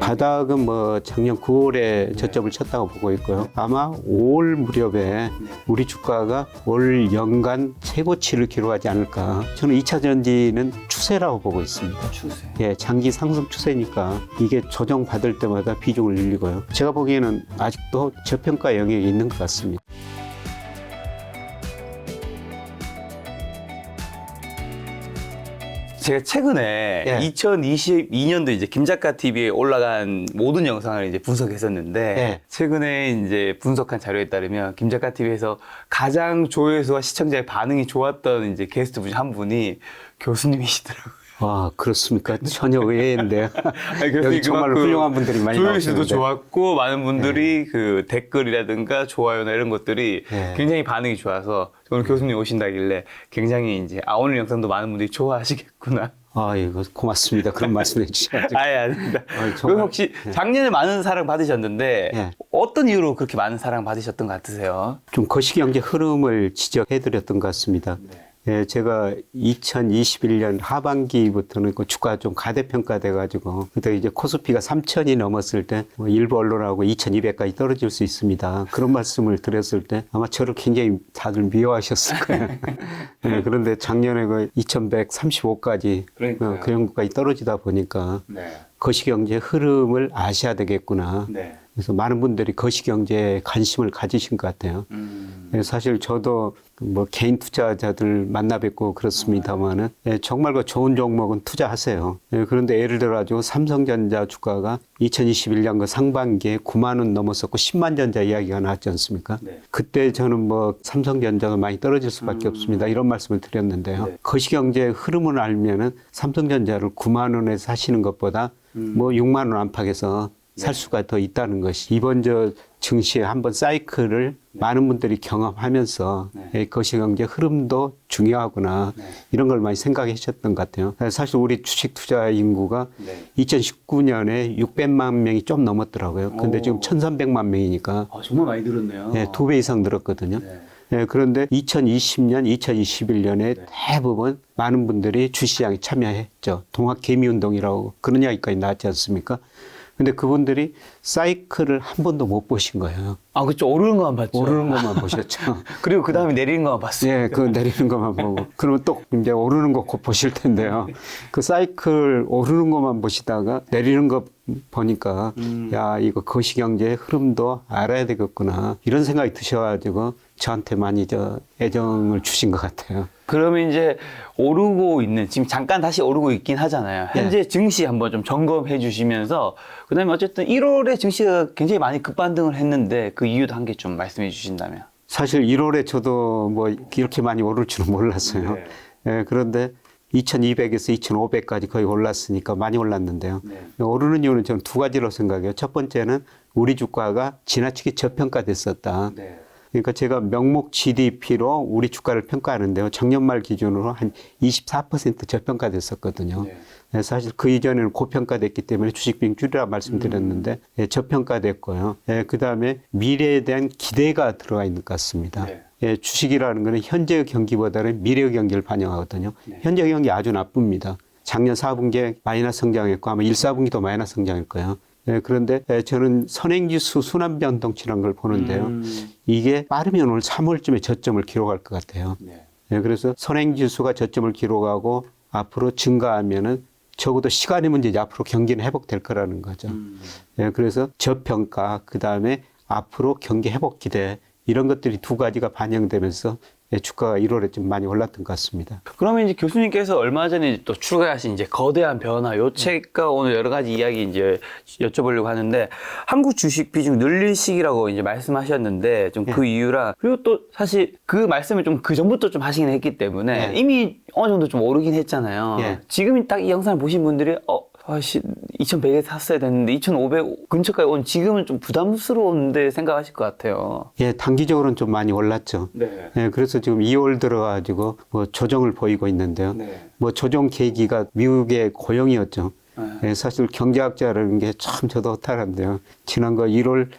바닥은 뭐 작년 9월에 저점을 쳤다고 보고 있고요. 아마 5월 무렵에 우리 주가가 올 연간 최고치를 기록하지 않을까. 저는 2차 전지는 추세라고 보고 있습니다. 추세. 예, 장기 상승 추세니까 이게 조정 받을 때마다 비중을 늘리고요. 제가 보기에는 아직도 저평가 영역이 있는 것 같습니다. 제가 최근에 예. 2022년도 이제 김작가 TV에 올라간 모든 영상을 이제 분석했었는데 예. 최근에 이제 분석한 자료에 따르면 김작가 TV에서 가장 조회수와 시청자의 반응이 좋았던 이제 게스트 분 한 분이 교수님이시더라고요. 아, 그렇습니까? 전혀 의외인데요. 아니, 여기 정말로 그만큼 훌륭한 분들이 많이 조회수도 나오시는데. 좋았고 많은 분들이 그 댓글이라든가 좋아요나 이런 것들이 예. 굉장히 반응이 좋아서 오늘 교수님 오신다길래 굉장히 이제 오늘 영상도 많은 분들이 좋아하시겠구나. 아, 이거 고맙습니다. 그런 말씀 해주셔가지고. 아예 아닙니다. 아니, 정말. 그럼 혹시 작년에 많은 사랑 받으셨는데 예. 어떤 이유로 그렇게 많은 사랑 받으셨던 것 같으세요? 좀 거시경제 흐름을 지적해드렸던 것 같습니다. 예, 제가 2021년 하반기부터는 그 주가가 좀 가대평가돼가지고 그때 이제 코스피가 3,000이 넘었을 때 뭐 일부 언론하고 2,200까지 떨어질 수 있습니다. 그런 말씀을 드렸을 때 아마 저를 굉장히 다들 미워하셨을 거예요. 예, 그런데 작년에 그 2,135까지 그러니까요. 그 정도까지 떨어지다 보니까 네. 거시경제 흐름을 아셔야 되겠구나. 네. 그래서 많은 분들이 거시경제에 관심을 가지신 것 같아요. 사실 저도 뭐 개인 투자자들 만나 뵙고 그렇습니다만은 정말 그 좋은 종목은 투자하세요. 그런데 예를 들어 가지고 삼성전자 주가가 2021년 그 상반기에 9만 원 넘었었고 10만 전자 이야기가 나왔지 않습니까? 네. 그때 저는 뭐 삼성전자가 많이 떨어질 수밖에 없습니다. 이런 말씀을 드렸는데요. 네. 거시경제 흐름을 알면은 삼성전자를 9만 원에 사시는 것보다 뭐 6만 원 안팎에서 살 수가 더 있다는 것이 이번 저 증시의 한번 사이클을 많은 분들이 경험하면서 거시경제 흐름도 중요하구나 이런 걸 많이 생각해 주셨던 것 같아요. 사실 우리 주식 투자 인구가 2019년에 600만 명이 좀 넘었더라고요. 근데 지금 1,300만 명이니까 아, 정말 많이 늘었네요. 2배 이상 늘었거든요. 그런데 2020년, 2021년에 대부분 많은 분들이 주시장에 참여했죠. 동학개미운동이라고 그런 이야기까지 나왔지 않습니까? 근데 그분들이 사이클을 한 번도 못 보신 거예요. 아, 그렇죠. 오르는 것만 봤죠. 오르는 것만 보셨죠. 그리고 그 다음에 내리는 것만 봤어요. 예, 그 내리는 것만 보고. 그러면 또 이제 오르는 거 곧 보실 텐데요. 그 사이클 오르는 것만 보시다가 내리는 거 보니까 야, 이거 거시경제의 흐름도 알아야 되겠구나. 이런 생각이 드셔가지고 저한테 많이 애정을 주신 것 같아요. 그러면 이제 오르고 있는, 지금 잠깐 다시 오르고 있긴 하잖아요. 현재 증시 한번 좀 점검해 주시면서, 그 다음에 어쨌든 1월에 증시가 굉장히 많이 급반등을 했는데 그 이유도 한 개 좀 말씀해 주신다면. 사실 1월에 저도 뭐 이렇게 많이 오를 줄은 몰랐어요. 예, 그런데 2,200에서 2,500까지 거의 올랐으니까 많이 올랐는데요. 오르는 이유는 저는 두 가지로 생각해요. 첫 번째는 우리 주가가 지나치게 저평가됐었다. 그러니까 제가 명목 GDP로 우리 주가를 평가하는데요. 작년 말 기준으로 한 24% 저평가됐었거든요. 사실 그 이전에는 고평가됐기 때문에 주식 비중 줄이라 말씀드렸는데 저평가됐고요. 그다음에 미래에 대한 기대가 들어가 있는 것 같습니다. 주식이라는 것은 현재의 경기보다는 미래의 경기를 반영하거든요. 현재 경기 아주 나쁩니다. 작년 4분기에 마이너스 성장했고 아마 1, 4분기도 마이너스 성장일 거예요. 그런데 저는 선행지수 순환변동치라는 걸 보는데요. 이게 빠르면 오늘 3월쯤에 저점을 기록할 것 같아요. 그래서 선행지수가 저점을 기록하고 앞으로 증가하면은 적어도 시간의 문제지 앞으로 경기는 회복될 거라는 거죠. 그래서 저평가, 그 다음에 앞으로 경기 회복 기대 이런 것들이 두 가지가 반영되면서 주가가 1월에 좀 많이 올랐던 것 같습니다. 그러면 이제 교수님께서 얼마 전에 또 출간하신 이제 거대한 변화, 요 책과 오늘 여러 가지 이야기 이제 여쭤보려고 하는데, 한국 주식 비중 늘릴 시기라고 이제 말씀하셨는데, 좀 그 이유랑, 그리고 또 사실 그 말씀을 좀 그 전부터 좀 하시긴 했기 때문에 이미 어느 정도 좀 오르긴 했잖아요. 지금 딱 이 영상을 보신 분들이, 2,100에 샀어야 됐는데 2,500 근처까지 온 지금은 좀 부담스러운데 생각하실 것 같아요. 예, 단기적으로는 좀 많이 올랐죠. 그래서 지금 2월 들어가지고 뭐 조정을 보이고 있는데요. 뭐 조정 계기가 미국의 고용이었죠. 사실 경제학자라는 게 참 저도 허탈한데요. 지난 거 1월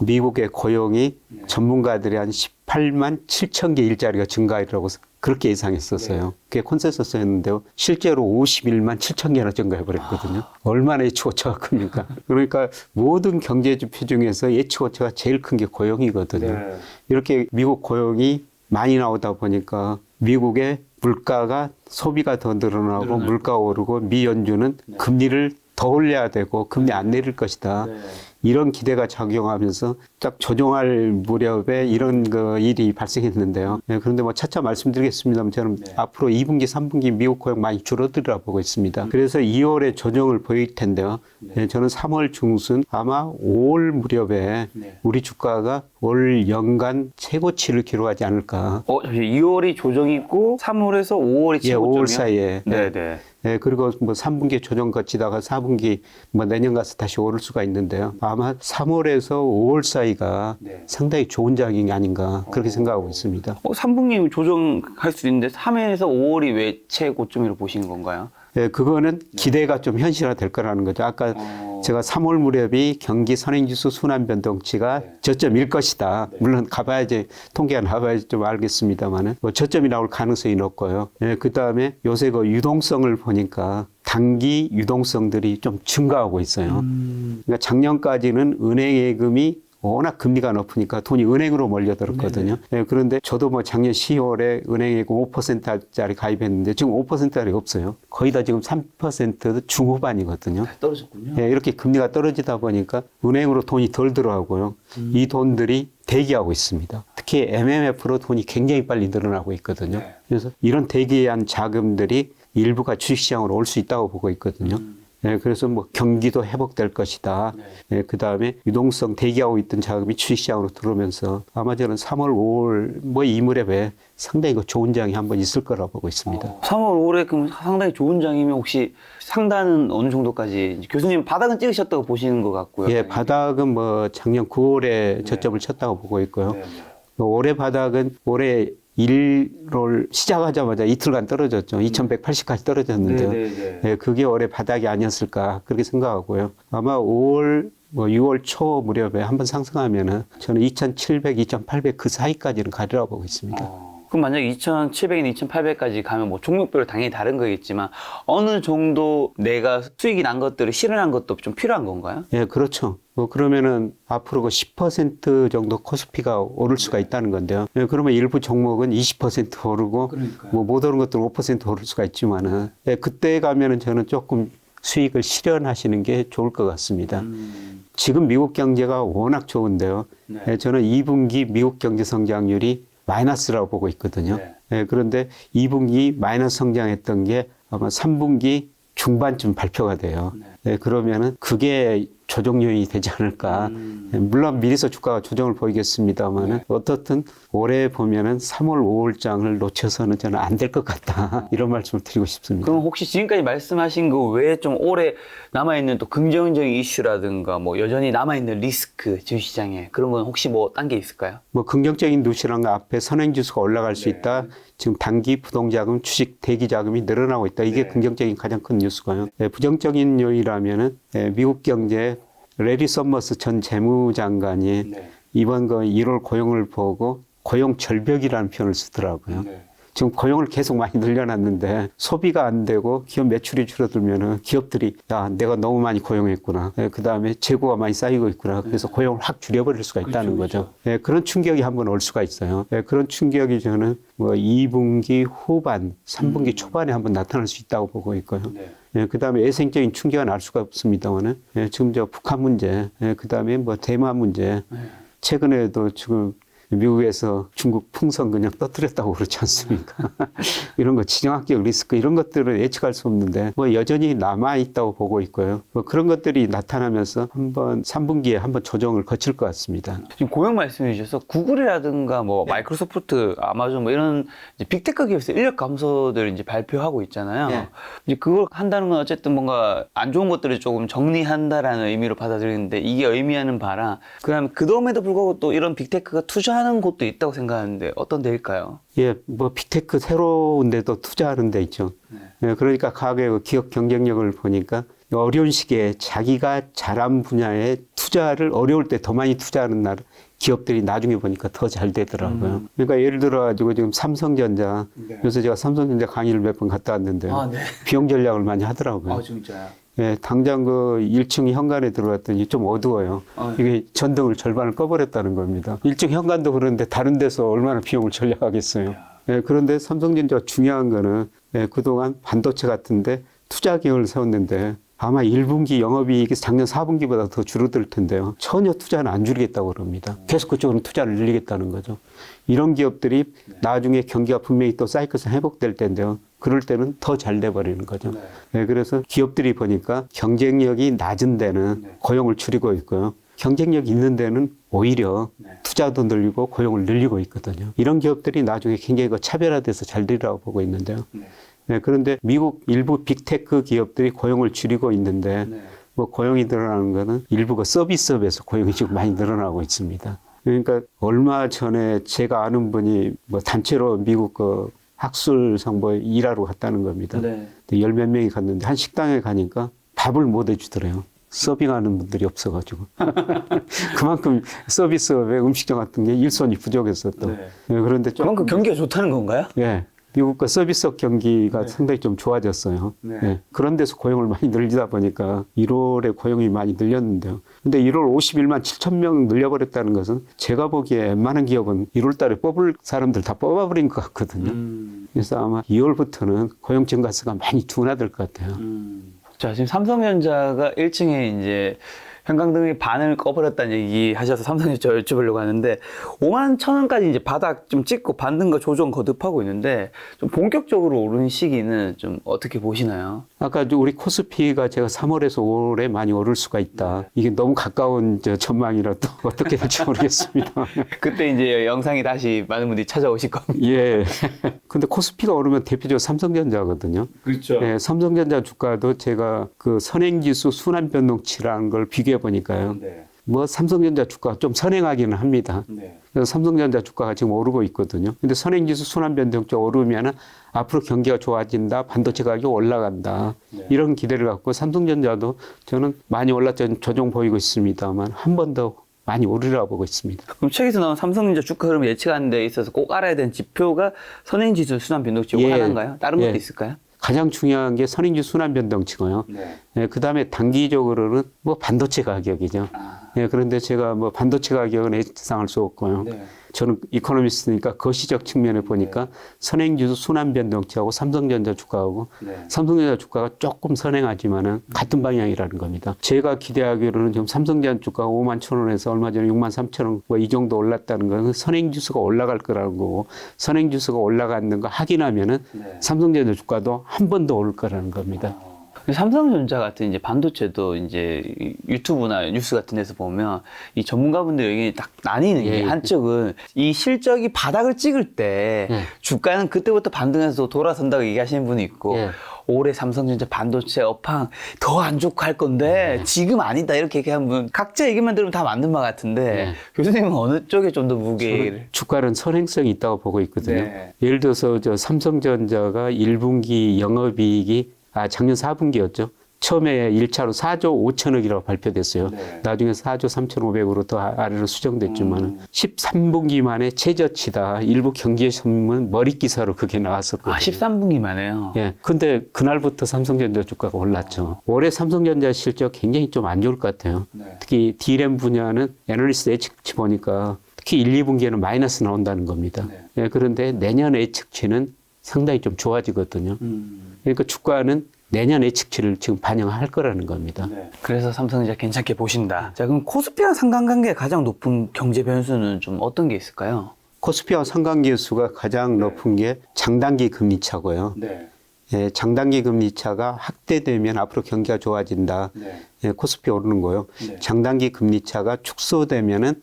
미국의 고용이 전문가들이 한 18만 7천 개 일자리가 증가하리라고 그렇게 예상했었어요. 그게 콘센서스였는데요. 실제로 51만 7천 개나 증가해버렸거든요. 얼마나 예측오차가 큽니까? 그러니까 모든 경제지표 중에서 예측오차가 제일 큰 게 고용이거든요. 이렇게 미국 고용이 많이 나오다 보니까 미국의 물가가 소비가 더 늘어나고 물가가 오르고 미 연준은 금리를 더 올려야 되고 금리 안 내릴 것이다. 이런 기대가 작용하면서 딱 조정할 무렵에 이런 일이 발생했는데요. 그런데 뭐 차차 말씀드리겠습니다만 저는 앞으로 2분기, 3분기 미국 고용 많이 줄어들으라 보고 있습니다. 그래서 2월에 조정을 보일 텐데요. 저는 3월 중순 아마 5월 무렵에 우리 주가가 올 연간 최고치를 기록하지 않을까. 2월이 조정이 있고 3월에서 5월이 최고점이요? 5월 사이에. 네네. 그리고 뭐 3분기 조정 거치다가 4분기 뭐 내년 가서 다시 오를 수가 있는데요. 아마 3월에서 5월 사이가 상당히 좋은 장이 아닌가 그렇게 생각하고 있습니다. 3분기 조정할 수 있는데 3회에서 5월이 왜 최고점으로 보시는 건가요? 그거는 기대가 좀 현실화 될 거라는 거죠. 아까 제가 3월 무렵이 경기 선행지수 순환 변동치가 저점일 것이다. 물론 가봐야지, 통계가 나와야지 좀 알겠습니다만은, 뭐 저점이 나올 가능성이 높고요. 그 다음에 요새 그 유동성을 보니까 단기 유동성들이 좀 증가하고 있어요. 그러니까 작년까지는 은행 예금이 워낙 금리가 높으니까 돈이 은행으로 몰려들었거든요. 그런데 저도 뭐 작년 10월에 은행예금 5%짜리 가입했는데 지금 5%짜리 없어요. 거의 다 지금 3% 중후반이거든요. 떨어졌군요. 이렇게 금리가 떨어지다 보니까 은행으로 돈이 덜 들어가고요. 이 돈들이 대기하고 있습니다. 특히 MMF로 돈이 굉장히 빨리 늘어나고 있거든요. 그래서 이런 대기한 자금들이 일부가 주식시장으로 올 수 있다고 보고 있거든요. 그래서 뭐 경기도 회복될 것이다. 그 다음에 유동성 대기하고 있던 자금이 주식시장으로 들어오면서 아마 저는 3월, 5월 뭐 이 무렵에 상당히 좋은 장이 한번 있을 거라고 보고 있습니다. 3월, 5월에 그럼 상당히 좋은 장이면 혹시 상단은 어느 정도까지 교수님 바닥은 찍으셨다고 보시는 것 같고요. 예, 바닥은 뭐 작년 9월에 저점을 쳤다고 보고 있고요. 올해 바닥은 올해 1월 시작하자마자 이틀간 떨어졌죠. 2180까지 떨어졌는데요. 그게 올해 바닥이 아니었을까 그렇게 생각하고요. 아마 5월, 뭐 6월 초 무렵에 한번 상승하면은 저는 2700, 2800 그 사이까지는 가리라고 보고 있습니다. 그럼 만약 2,700인 2,800까지 가면 뭐 종목별로 당연히 다른 거겠지만 어느 정도 내가 수익이 난 것들을 실현한 것도 좀 필요한 건가요? 예, 그렇죠. 그러면은 앞으로 그 10% 정도 코스피가 오를 수가 있다는 건데요. 그러면 일부 종목은 20% 오르고 뭐 못 오른 것들은 5% 오를 수가 있지만은 그때 가면은 저는 조금 수익을 실현하시는 게 좋을 것 같습니다. 지금 미국 경제가 워낙 좋은데요. 저는 2분기 미국 경제 성장률이 마이너스라고 보고 있거든요. 그런데 2분기 마이너스 성장했던 게 아마 3분기 중반쯤 발표가 돼요. 그러면은 그게 조정 요인이 되지 않을까. 물론 미리서 주가가 조정을 보이겠습니다만은 어떻든 올해 보면은 3월, 5월장을 놓쳐서는 저는 안 될 것 같다. 이런 말씀을 드리고 싶습니다. 그럼 혹시 지금까지 말씀하신 거 외에 좀 오래 남아있는 또 긍정적인 이슈라든가 뭐 여전히 남아있는 리스크 주식시장에 그런 건 혹시 뭐 딴 게 있을까요? 뭐 긍정적인 뉴스란 거 앞에 선행지수가 올라갈 수 있다. 지금 단기 부동자금, 주식 대기자금이 늘어나고 있다. 이게 긍정적인 가장 큰 뉴스고요. 부정적인 요인이라면은 미국 경제 레리 서머스 전 재무장관이 이번 1월 고용을 보고 고용 절벽이라는 표현을 쓰더라고요. 지금 고용을 계속 많이 늘려놨는데 소비가 안 되고 기업 매출이 줄어들면은 기업들이 야, 내가 너무 많이 고용했구나. 그 다음에 재고가 많이 쌓이고 있구나. 그래서 고용을 확 줄여버릴 수가 있다는 거죠. 그런 충격이 한번 올 수가 있어요. 그런 충격이 저는 뭐 2분기 후반, 3분기 초반에 한번 나타날 수 있다고 보고 있고요. 그 다음에 외생적인 충격은 알 수가 없습니다만은 지금 저 북한 문제, 그 다음에 뭐 대만 문제, 최근에도 지금 미국에서 중국 풍선 그냥 떠들였다고 그렇지 않습니까? 이런 거 지정학적 리스크 이런 것들을 예측할 수 없는데 뭐 여전히 남아있다고 보고 있고요. 뭐 그런 것들이 나타나면서 한번 3분기에 한번 조정을 거칠 것 같습니다. 지금 고용 말씀해 주셔서 구글이라든가 뭐 마이크로소프트, 아마존 뭐 이런 이제 빅테크 기업에서 인력 감소들 이제 발표하고 있잖아요. 이제 그걸 한다는 건 어쨌든 뭔가 안 좋은 것들을 조금 정리한다라는 의미로 받아들이는데 이게 의미하는 바랑 그다음에 그럼에도 불구하고 또 이런 빅테크가 투자하는 곳도 있다고 생각하는데 어떤 데일까요? 예, 뭐 빅테크 새로운 데도 투자하는 데 있죠. 그러니까 과거의 그 기업 경쟁력을 보니까 어려운 시기에 자기가 잘한 분야에 투자를 어려울 때 더 많이 투자하는 나라 기업들이 나중에 보니까 더 잘 되더라고요. 그러니까 예를 들어가지고 지금 삼성전자, 요새 제가 삼성전자 강의를 몇 번 갔다 왔는데 비용 전략을 많이 하더라고요. 진짜요? 예, 당장 그 1층 현관에 들어갔더니 좀 어두워요. 이게 전등을 절반을 꺼버렸다는 겁니다. 1층 현관도 그런데 다른 데서 얼마나 비용을 절약하겠어요. 예, 그런데 삼성전자가 중요한 거는 그동안 반도체 같은데 투자 계획을 세웠는데 아마 1분기 영업이익이 작년 4분기보다 더 줄어들 텐데요. 전혀 투자는 안 줄이겠다고 그럽니다. 계속 그쪽으로 투자를 늘리겠다는 거죠. 이런 기업들이 나중에 경기가 분명히 또 사이클에서 회복될 텐데요. 그럴 때는 더 잘 돼버리는 거죠. 그래서 기업들이 보니까 경쟁력이 낮은 데는 고용을 줄이고 있고요. 경쟁력 있는 데는 오히려 투자도 늘리고 고용을 늘리고 있거든요. 이런 기업들이 나중에 굉장히 차별화돼서 잘 되리라고 보고 있는데요. 그런데 미국 일부 빅테크 기업들이 고용을 줄이고 있는데 뭐 고용이 늘어나는 거는 일부가 서비스업에서 고용이 지금 많이 늘어나고 있습니다. 그러니까 얼마 전에 제가 아는 분이 뭐 단체로 미국 그 학술 상보에 일하러 갔다는 겁니다. 열 몇 명이 갔는데 한 식당에 가니까 밥을 못 해주더래요. 서빙하는 분들이 없어가지고. 그만큼 서비스업에 음식점 같은 게 일손이 부족했어 또. 그런데 그만큼 경기가 좋다는 건가요? 예. 미국과 서비스업 경기가 상당히 좀 좋아졌어요. 예. 그런 데서 고용을 많이 늘리다 보니까 1월에 고용이 많이 늘렸는데요. 근데 1월 51만 7천 명 늘려버렸다는 것은 제가 보기에 웬만한 기업은 1월 달에 뽑을 사람들 다 뽑아버린 것 같거든요. 그래서 아마 2월부터는 고용 증가세가 많이 둔화될 것 같아요. 자, 지금 삼성전자가 1층에 이제 형광등의 반을 꺼버렸다는 얘기 하셔서 삼성전자 여쭤보려고 하는데 5만 1,000원까지 이제 바닥 좀 찍고 반등과 조정 거듭하고 있는데 좀 본격적으로 오르는 시기는 좀 어떻게 보시나요? 아까 우리 코스피가 제가 3월에서 5월에 많이 오를 수가 있다. 이게 너무 가까운 전망이라 또 어떻게 될지 모르겠습니다. 그때 이제 영상이 다시 많은 분들이 찾아오실 겁니다. 예. 근데 코스피가 오르면 대표적으로 삼성전자거든요. 그렇죠. 예, 삼성전자 주가도 제가 그 선행지수 순환변동치라는 걸 비교해 보니까요. 뭐 삼성전자 주가가 좀 선행하기는 합니다. 그래서 삼성전자 주가가 지금 오르고 있거든요. 근데 선행지수 순환변동치 오르면은 앞으로 경기가 좋아진다, 반도체 가격이 올라간다. 이런 기대를 갖고 삼성전자도 저는 많이 올랐죠. 조정 보이고 있습니다만 한 번 더 많이 오르라고 보고 있습니다. 그럼 책에서 나온 삼성전자 주가 흐름 예측하는 데 있어서 꼭 알아야 되는 지표가 선행지수 순환변동치 이거 하나인가요? 다른 것도 있을까요? 가장 중요한 게 선행지수 순환변동치고요. 그 다음에 단기적으로는 뭐 반도체 가격이죠. 그런데 제가 뭐 반도체 가격은 예상할 수 없고요. 저는 이코노미스트니까 거시적 측면에 보니까 선행지수 순환변동치하고 삼성전자 주가하고 삼성전자 주가가 조금 선행하지만은 같은 방향이라는 겁니다. 제가 기대하기로는 지금 삼성전자 주가가 5만 1,000원에서 얼마 전에 6만 3,000원 뭐 이 정도 올랐다는 것은 선행지수가 올라갈 거라는 거고 선행지수가 올라가는 거 확인하면은 삼성전자 주가도 한 번 더 오를 거라는 겁니다. 삼성전자 같은 이제 반도체도 이제 유튜브나 뉴스 같은 데서 보면 이 전문가분들 의견이 딱 나뉘는 게 한쪽은 이 실적이 바닥을 찍을 때 주가는 그때부터 반등해서 돌아선다고 얘기하시는 분이 있고 올해 삼성전자 반도체 업황 더 안 좋고 할 건데 지금 아니다 이렇게 얘기하는 분 각자 얘기만 들으면 다 맞는 말 같은데 교수님은 어느 쪽에 좀 더 무게를 주가는 선행성이 있다고 보고 있거든요. 예를 들어서 저 삼성전자가 1분기 영업이익이 작년 4분기였죠. 처음에 1차로 4조 5천억이라고 발표됐어요. 나중에 4조 3,500으로 더 아래로 수정됐지만 13분기 만에 최저치다. 일부 경제신문 머릿기사로 그게 나왔었거든요. 13분기 만에요? 예. 근데 그날부터 삼성전자 주가가 올랐죠. 올해 삼성전자 실적 굉장히 좀 안 좋을 것 같아요. 특히 D램 분야는 애널리스트 예측치 보니까 특히 1, 2분기에는 마이너스 나온다는 겁니다. 그런데 내년 예측치는 상당히 좀 좋아지거든요. 그러니까 주가는 내년 예측치를 지금 반영할 거라는 겁니다. 그래서 삼성전자 괜찮게 보신다. 자, 그럼 코스피와 상관관계 가장 높은 경제 변수는 좀 어떤 게 있을까요? 코스피와 상관계수가 가장 높은 게 장단기 금리차고요. 장단기 금리차가 확대되면 앞으로 경기가 좋아진다. 코스피 오르는 거요. 장단기 금리차가 축소되면은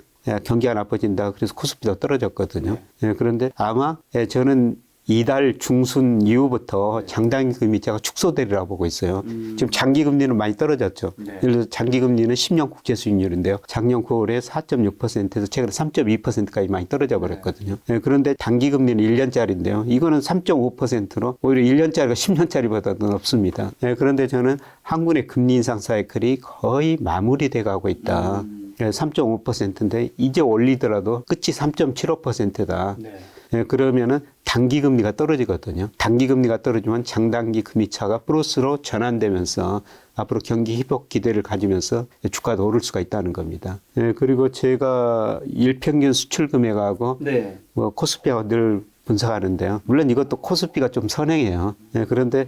경기가 나빠진다. 그래서 코스피도 떨어졌거든요. 그런데 아마 저는 이달 중순 이후부터 장단기 금리차가 축소되리라고 보고 있어요. 지금 장기 금리는 많이 떨어졌죠. 예를 들어 장기 금리는 10년 국채 수익률인데요. 작년 9월에 4.6%에서 최근에 3.2%까지 많이 떨어져 버렸거든요. 그런데 단기 금리는 1년짜리인데요. 이거는 3.5%로 오히려 1년짜리가 10년짜리보다 더 높습니다. 그런데 저는 한국의 금리 인상 사이클이 거의 마무리돼 가고 있다. 3.5%인데 이제 올리더라도 끝이 3.75%다. 네. 그러면은 단기 금리가 떨어지거든요. 단기 금리가 떨어지면 장단기 금리차가 플러스로 전환되면서 앞으로 경기 회복 기대를 가지면서 주가도 오를 수가 있다는 겁니다. 그리고 제가 일평균 수출 금액하고 네. 뭐 코스피하고 늘 분석하는데요. 물론 이것도 코스피가 좀 선행해요. 그런데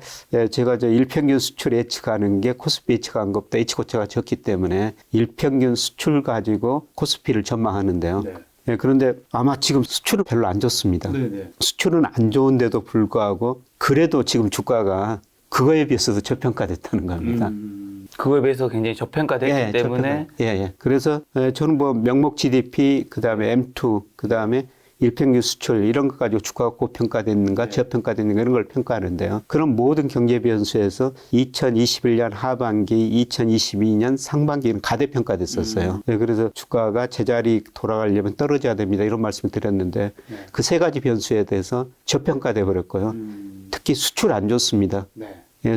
제가 저 일평균 수출 예측하는 게 코스피 예측한 것보다 H코트가 적기 때문에 일평균 수출 가지고 코스피를 전망하는데요. 그런데 아마 지금 수출은 별로 안 좋습니다. 수출은 안 좋은데도 불구하고 그래도 지금 주가가 그거에 비해서도 저평가됐다는 겁니다. 그거에 비해서 굉장히 저평가됐기 때문에. 그래서 저는 뭐 명목 GDP, 그 다음에 M2, 그 다음에 일평균 수출 이런 것 가지고 주가가 고평가됐는가 저평가됐는가 이런 걸 평가하는데요. 그런 모든 경제 변수에서 2021년 하반기, 2022년 상반기는 가대평가됐었어요. 그래서 주가가 제자리 돌아가려면 떨어져야 됩니다. 이런 말씀을 드렸는데 그 세 가지 변수에 대해서 저평가돼 버렸고요. 특히 수출 안 좋습니다.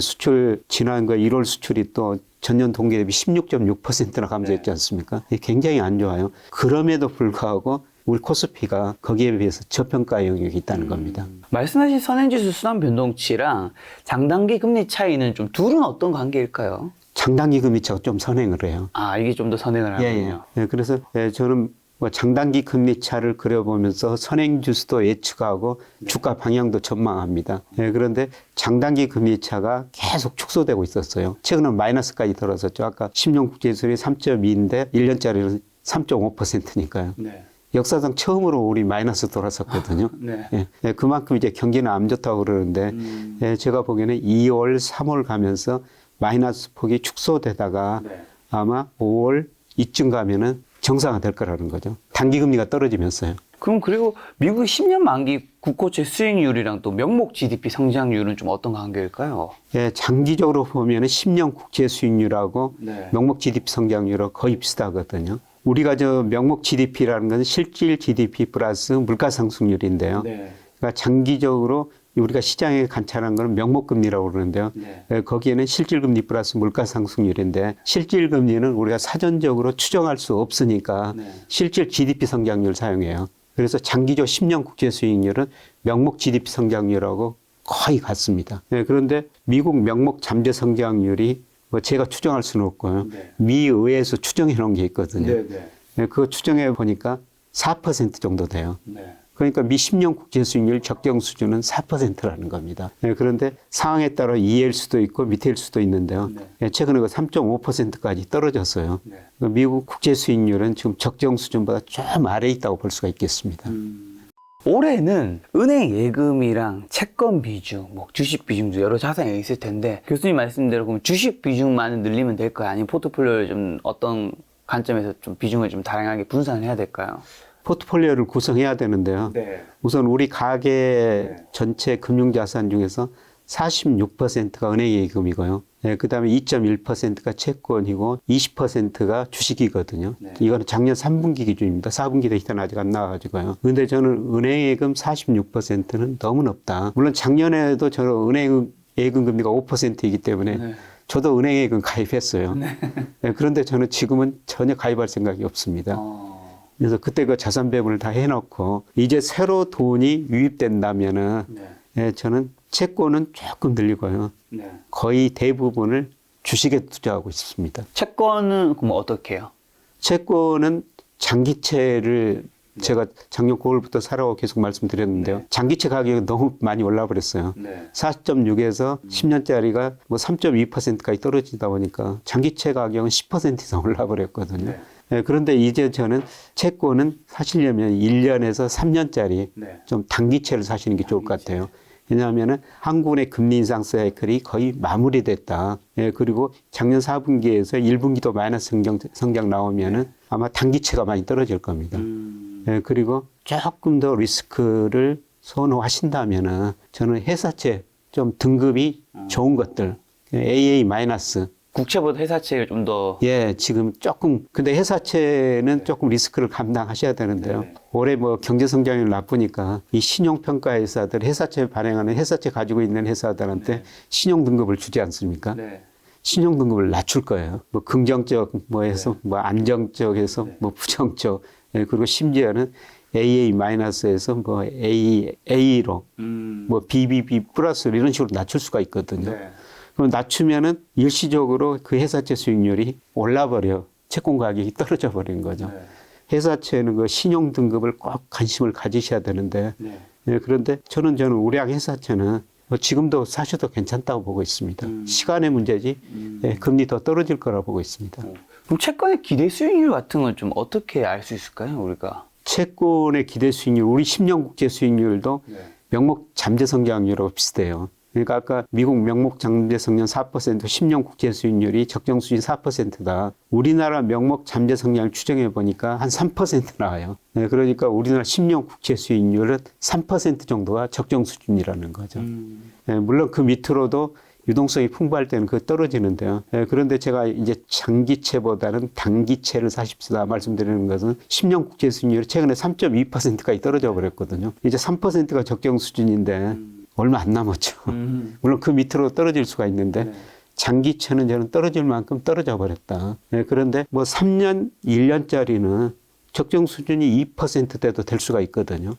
수출 지난 거 1월 수출이 또 전년 동기 대비 16.6%나 감소했지 않습니까? 굉장히 안 좋아요. 그럼에도 불구하고 우리 코스피가 거기에 비해서 저평가 영역이 있다는 겁니다. 말씀하신 선행지수 수단 변동치랑 장단기 금리 차이는 좀 둘은 어떤 관계일까요? 장단기 금리차가 좀 선행을 해요. 아, 이게 좀 더 선행을 하군요. 그래서 저는 뭐 장단기 금리차를 그려보면서 선행지수도 예측하고 주가 방향도 전망합니다. 그런데 장단기 금리차가 계속 축소되고 있었어요. 최근에 마이너스까지 들어섰죠. 아까 10년 국제수익이 3.2인데 1년짜리는 3.5%니까요. 역사상 처음으로 우리 마이너스 돌아섰거든요. 그만큼 이제 경기는 안 좋다고 그러는데 제가 보기에는 2월, 3월 가면서 마이너스 폭이 축소되다가 아마 5월 이쯤 가면은 정상화될 거라는 거죠. 단기 금리가 떨어지면서요. 그럼 그리고 미국의 10년 만기 국고채 수익률이랑 또 명목 GDP 성장률은 좀 어떤 관계일까요? 장기적으로 보면은 10년 국채 수익률하고 명목 GDP 성장률하고 거의 비슷하거든요. 우리가 저 명목 GDP라는 것은 실질 GDP 플러스 물가 상승률인데요. 그러니까 장기적으로 우리가 시장에 관찰한 것은 명목금리라고 그러는데요. 거기에는 실질금리 플러스 물가 상승률인데 실질금리는 우리가 사전적으로 추정할 수 없으니까 실질 GDP 성장률 사용해요. 그래서 장기적 10년 국채 수익률은 명목 GDP 성장률하고 거의 같습니다. 그런데 미국 명목 잠재 성장률이 뭐 제가 추정할 수는 없고요. 미 의회에서 추정해 놓은 게 있거든요. 그거 추정해 보니까 4% 정도 돼요. 그러니까 미 10년 국채 수익률 적정 수준은 4%라는 겁니다. 그런데 상황에 따라 2일 수도 있고 밑일 수도 있는데요. 최근에 그 3.5%까지 떨어졌어요. 미국 국채 수익률은 지금 적정 수준보다 좀 아래에 있다고 볼 수가 있겠습니다. 올해는 은행 예금이랑 채권 비중, 뭐 주식 비중도 여러 자산이 있을 텐데 교수님 말씀대로 그럼 주식 비중만 늘리면 될까요? 아니면 포트폴리오를 좀 어떤 관점에서 좀 비중을 좀 다양하게 분산을 해야 될까요? 포트폴리오를 구성해야 되는데요. 우선 우리 가계 전체 금융자산 중에서 46%가 은행 예금이고요. 그 다음에 2.1%가 채권이고 20%가 주식이거든요. 이거는 작년 3분기 기준입니다. 4분기 데이터는 아직 안 나와가지고요. 근데 저는 은행 예금 46%는 너무 높다. 물론 작년에도 저는 은행 예금 금리가 5%이기 때문에 저도 은행 예금 가입했어요. 그런데 저는 지금은 전혀 가입할 생각이 없습니다. 그래서 그때 그 자산 배분을 다 해놓고 이제 새로 돈이 유입된다면은 저는 채권은 조금 늘리고요. 거의 대부분을 주식에 투자하고 있습니다. 채권은 그럼 어떻게 해요? 채권은 장기채를 제가 작년 9월부터 사라고 계속 말씀드렸는데요. 장기채 가격이 너무 많이 올라 버렸어요. 4.6에서 10년짜리가 뭐 3.2%까지 떨어지다 보니까 장기채 가격은 10% 이상 올라 버렸거든요. 그런데 이제 저는 채권은 사시려면 1년에서 3년짜리 좀 단기채를 사시는 게 좋을 것 같아요. 왜냐하면은 한국의 금리 인상 사이클이 거의 마무리됐다. 그리고 작년 4분기에서 1분기도 마이너스 성장 나오면은 아마 단기채가 많이 떨어질 겁니다. 그리고 조금 더 리스크를 선호하신다면은 저는 회사채 좀 등급이 좋은 것들, AA 마이너스. 국채보다 회사채가 좀 더. 지금 조금, 근데 회사채는 조금 리스크를 감당하셔야 되는데요. 올해 뭐 경제 성장률 나쁘니까 이 신용평가 회사들, 회사채 발행하는 회사채 가지고 있는 회사들한테 신용 등급을 주지 않습니까? 신용 등급을 낮출 거예요. 뭐 긍정적 뭐해서 뭐 안정적에서 뭐 부정적 예, 그리고 심지어는 AA-에서 뭐 A로 뭐 BBB 플러스 이런 식으로 낮출 수가 있거든요. 그럼 낮추면은 일시적으로 그 회사채 수익률이 올라버려. 채권 가격이 떨어져 버린 거죠. 회사채는 그 신용 등급을 꼭 관심을 가지셔야 되는데 예, 그런데 저는 우량 회사채는 뭐 지금도 사셔도 괜찮다고 보고 있습니다. 시간의 문제지 예, 금리 더 떨어질 거라 보고 있습니다. 그럼 채권의 기대 수익률 같은 건 좀 어떻게 알 수 있을까요, 우리가? 채권의 기대 수익률, 우리 10년 국채 수익률도 명목 잠재 성장률하고 비슷해요. 그러니까 아까 미국 명목 잠재 성장 4%, 10년 국채 수익률이 적정 수준 4%다. 우리나라 명목 잠재 성장을 추정해 보니까 한 3% 나와요. 네, 그러니까 우리나라 10년 국채 수익률은 3% 정도가 적정 수준이라는 거죠. 네, 물론 그 밑으로도 유동성이 풍부할 때는 그 떨어지는데요. 예, 그런데 제가 이제 장기채보다는 단기채를 사십시다 말씀드리는 것은 10년 국채 수익률이 최근에 3.2%까지 떨어져 버렸거든요. 이제 3%가 적정 수준인데 얼마 안 남았죠. 물론 그 밑으로 떨어질 수가 있는데 장기채는 저는 떨어질 만큼 떨어져 버렸다. 예, 그런데 뭐 3년, 1년짜리는 적정 수준이 2%대도 될 수가 있거든요.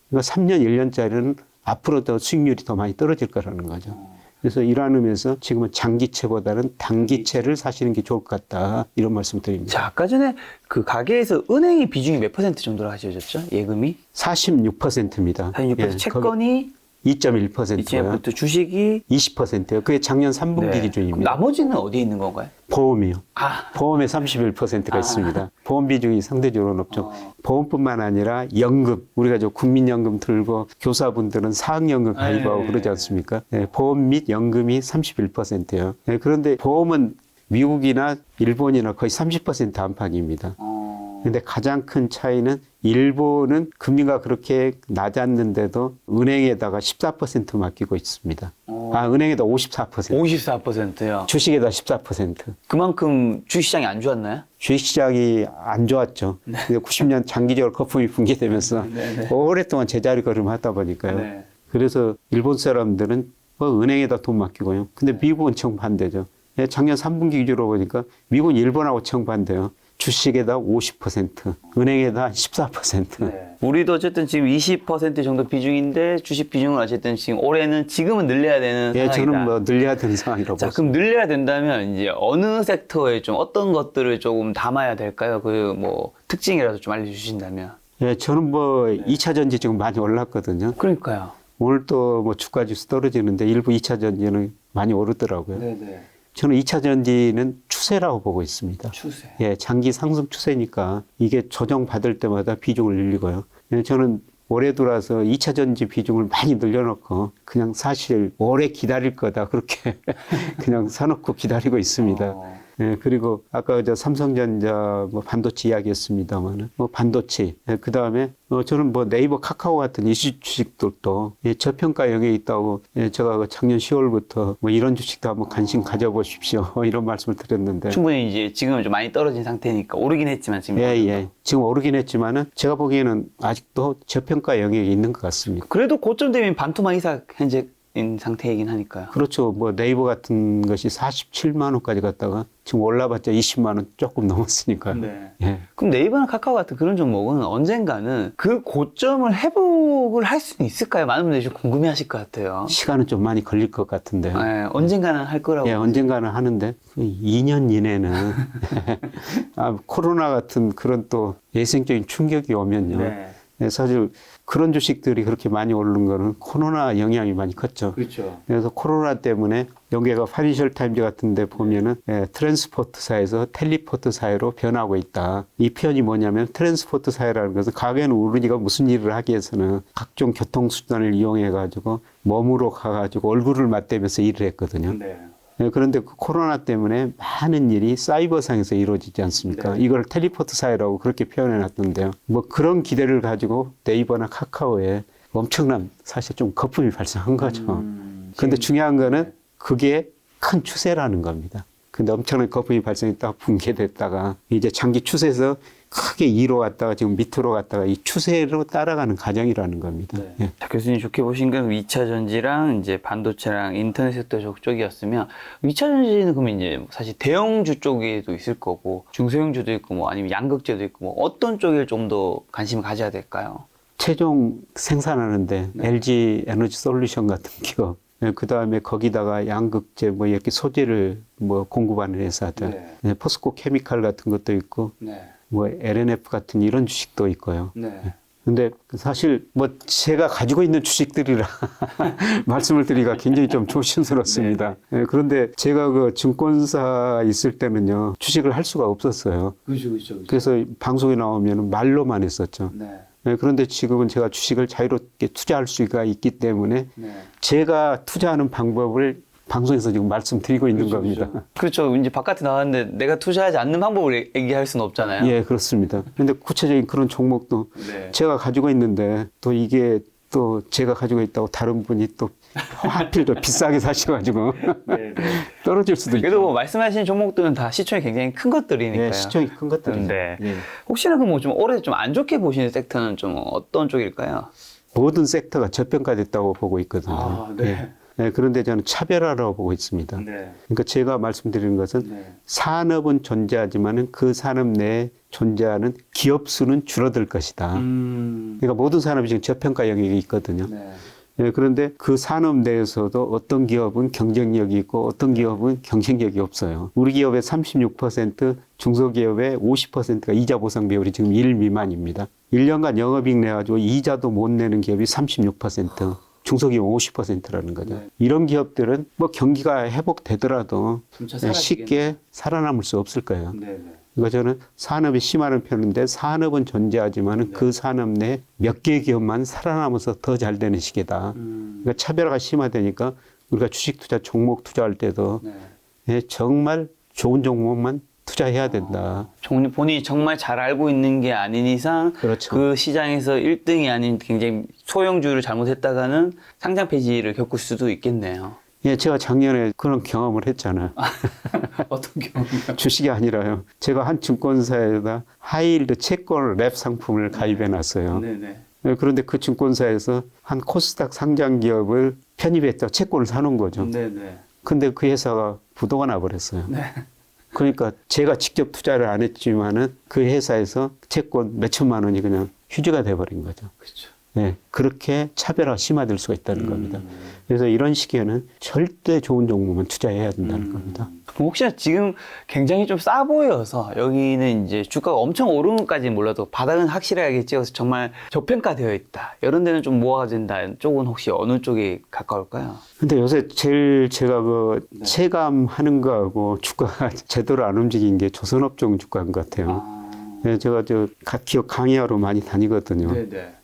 그러니까 3년, 1년짜리는 앞으로 더 수익률이 더 많이 떨어질 거라는 거죠. 그래서 이러한 의미에서 지금은 장기채보다는 단기채를 사시는 게 좋을 것 같다. 이런 말씀 드립니다. 자, 아까 전에 그 가계에서 은행의 비중이 몇 % 정도로 하셔졌죠? 예금이? 46%입니다. 46% 채권이 2.1%고요. 2.1% 주식이 20%예요. 그게 작년 3분기 그럼 기준입니다. 나머지는 어디에 있는 건가요? 보험이요. 아, 보험에 31%가 있습니다. 보험 비중이 상대적으로 높죠. 보험뿐만 아니라 연금, 우리가 저 국민연금 들고 교사분들은 사학연금 가입하고 그러지 않습니까? 네, 보험 및 연금이 31%예요. 네, 그런데 보험은 미국이나 일본이나 거의 30% 안팎입니다. 근데 가장 큰 차이는 일본은 금리가 그렇게 낮았는데도 은행에다가 14% 맡기고 있습니다. 은행에다 54%. 54%요. 주식에다 14%. 그만큼 주식시장이 안 좋았나요? 주식시장이 안 좋았죠. 90년 장기적으로 거품이 붕괴되면서 오랫동안 제자리 걸음하다 보니까요. 네. 그래서 일본 사람들은 뭐 은행에다 돈 맡기고요. 근데 미국은 정반대죠. 작년 3분기 기준으로 보니까 미국은 일본하고 정반대요. 주식에다 50%, 은행에다 14%. 우리도 어쨌든 지금 20% 정도 비중인데 주식 비중을 어쨌든 지금 올해는 지금은 늘려야 되는 예, 상황이다. 저는 뭐 늘려야 되는 상황이라고 자, 보습니다. 그럼 늘려야 된다면 이제 어느 섹터에 좀 어떤 것들을 조금 담아야 될까요? 그 뭐 특징이라도 좀 알려주신다면. 예, 저는 뭐 2차 전지 지금 많이 올랐거든요. 그러니까요. 오늘 또 뭐 주가 지수 떨어지는데 일부 2차 전지는 많이 오르더라고요. 네네. 저는 2차 전지는 추세라고 보고 있습니다. 추세. 예, 장기 상승 추세니까 이게 조정받을 때마다 비중을 늘리고요. 예, 저는 올해 들어와서 2차 전지 비중을 많이 늘려놓고 그냥 사실 오래 기다릴 거다 그렇게 그냥 사놓고 기다리고 있습니다. 예, 그리고 아까 저 삼성전자 뭐 반도체 이야기했습니다만은 뭐 반도체, 예, 그 다음에 저는 뭐 네이버 카카오 같은 이슈 주식들도 예, 저평가 영역에 있다고 예, 제가 그 작년 10월부터 뭐 이런 주식도 한번 관심 가져보십시오 이런 말씀을 드렸는데 충분히 이제 지금은 좀 많이 떨어진 상태니까 오르긴 했지만 지금. 예. 지금 오르긴 했지만은 제가 보기에는 아직도 저평가 영역에 있는 것 같습니다. 그래도 고점 대비 반토막 이상 현재인 상태이긴 하니까요. 그렇죠. 뭐 네이버 같은 것이 47만 원까지 갔다가 지금 올라봤자 20만 원 조금 넘었으니까. 네. 예. 그럼 네이버나 카카오 같은 그런 종목은 언젠가는 그 고점을 회복을 할 수는 있을까요? 많은 분들이 좀 궁금해하실 것 같아요. 시간은 좀 많이 걸릴 것 같은데요. 네, 언젠가는 할 거라고. 예, 언젠가는 하는데 2년 이내는 코로나 같은 그런 또 예생적인 충격이 오면요. 네. 예, 사실 그런 주식들이 그렇게 많이 오르는 거는 코로나 영향이 많이 컸죠. 그렇죠. 그래서 코로나 때문에 여기가 파이낸셜 타임즈 같은 데 보면은 트랜스포트사에서 텔리포트사회로 변하고 있다. 이 표현이 뭐냐면 트랜스포트사회라는 것은 과거에는 우리가 무슨 일을 하기 위해서는 각종 교통수단을 이용해가지고 몸으로 가가지고 얼굴을 맞대면서 일을 했거든요. 네. 그런데 그 코로나 때문에 많은 일이 사이버상에서 이루어지지 않습니까? 네. 이걸 텔리포트 사회라고 그렇게 표현해 놨던데요. 뭐 그런 기대를 가지고 네이버나 카카오에 엄청난 사실 좀 거품이 발생한 거죠. 그런데 중요한 거는 그게 큰 추세라는 겁니다. 근데 엄청난 거품이 발생했다가 붕괴됐다가 이제 장기 추세에서 크게 위로 갔다가 지금 밑으로 갔다가 이 추세로 따라가는 과정이라는 겁니다. 네. 예. 자, 교수님 좋게 보신 건 2차 전지랑 이제 반도체랑 인터넷 섹터 쪽이었으면 2차 전지는 그러면 이제 사실 대형주 쪽에도 있을 거고 중소형주도 있고 뭐 아니면 양극재도 있고 뭐 어떤 쪽에 좀 더 관심을 가져야 될까요? 최종 생산하는데 LG 에너지 솔루션 같은 기업, 그 다음에 거기다가 양극재 뭐 이렇게 소재를 뭐 공급하는 회사들, 포스코 케미칼 같은 것도 있고, 뭐 LNF 같은 이런 주식도 있고요. 근데 사실 뭐 제가 가지고 있는 주식들이라 말씀을 드리기가 굉장히 좀 조심스럽습니다. 예, 그런데 제가 그 증권사 있을 때는요, 주식을 할 수가 없었어요. 그렇죠. 그래서 방송에 나오면 말로만 했었죠. 네, 그런데 지금은 제가 주식을 자유롭게 투자할 수가 있기 때문에 제가 투자하는 방법을 방송에서 지금 말씀드리고 있는 겁니다. 그렇죠. 이제 바깥에 나왔는데 내가 투자하지 않는 방법을 얘기할 수는 없잖아요. 예, 그렇습니다. 근데 구체적인 그런 종목도 제가 가지고 있는데 또 이게 또 제가 가지고 있다고 다른 분이 또 하필 더 비싸게 사셔가지고 떨어질 수도 있고. 그래도 뭐 말씀하신 종목들은 다 시총이 굉장히 큰 것들이니까요. 예, 시총이 큰 것들이죠. 네. 예. 혹시나 그럼 뭐 좀 올해 좀 안 좋게 보시는 섹터는 좀 어떤 쪽일까요? 모든 섹터가 저평가됐다고 보고 있거든요. 예. 네, 그런데 저는 차별화라고 보고 있습니다. 그러니까 제가 말씀드리는 것은 산업은 존재하지만은 그 산업 내에 존재하는 기업 수는 줄어들 것이다. 그러니까 모든 산업이 지금 저평가 영역이 있거든요. 예, 그런데 그 산업 내에서도 어떤 기업은 경쟁력이 있고 어떤 기업은 경쟁력이 없어요. 우리 기업의 36%, 중소기업의 50%가 이자 보상 비율이 지금 1 미만입니다. 1년간 영업이익 내가지고 이자도 못 내는 기업이 36%. 중소기업 50%라는 거죠. 이런 기업들은 뭐 경기가 회복되더라도 쉽게 살아남을 수 없을 거예요. 그러니까 저는 산업이 심화하는 편인데 산업은 존재하지만 그 산업 내 몇 개의 기업만 살아남아서 더 잘 되는 시기다. 그러니까 차별화가 심화되니까 우리가 주식 투자, 종목 투자할 때도 정말 좋은 종목만 투자해야 된다. 본인이 정말 잘 알고 있는 게 아닌 이상 그렇죠. 그 시장에서 1등이 아닌 굉장히 소형주를 잘못했다가는 상장 폐지를 겪을 수도 있겠네요. 예, 제가 작년에 그런 경험을 했잖아요. 어떤 경우요? 주식이 아니라요. 제가 한 증권사에다 하이힐드 채권 랩 상품을 가입해 놨어요. 예, 그런데 그 증권사에서 한 코스닥 상장 기업을 편입했다가 채권을 사놓은 거죠. 근데 그 회사가 부도가 나버렸어요. 그러니까 제가 직접 투자를 안 했지만은 그 회사에서 채권 몇 천만 원이 그냥 휴지가 돼버린 거죠. 그렇죠. 네, 그렇게 차별화가 심화될 수가 있다는 겁니다. 그래서 이런 시기에는 절대 좋은 종목만 투자해야 된다는 겁니다. 그럼 혹시나 지금 굉장히 좀 싸 보여서 여기는 이제 주가가 엄청 오르는 것까지는 몰라도 바닥은 확실하게 찍어서 정말 저평가되어 있다. 이런 데는 좀 모아가 된다. 쪽은 혹시 어느 쪽에 가까울까요? 근데 요새 제일 제가 그 체감하는 거하고 주가가 제대로 안 움직인 게 조선업종 주가인 것 같아요. 네, 제가 각 기업 강의하러 많이 다니거든요.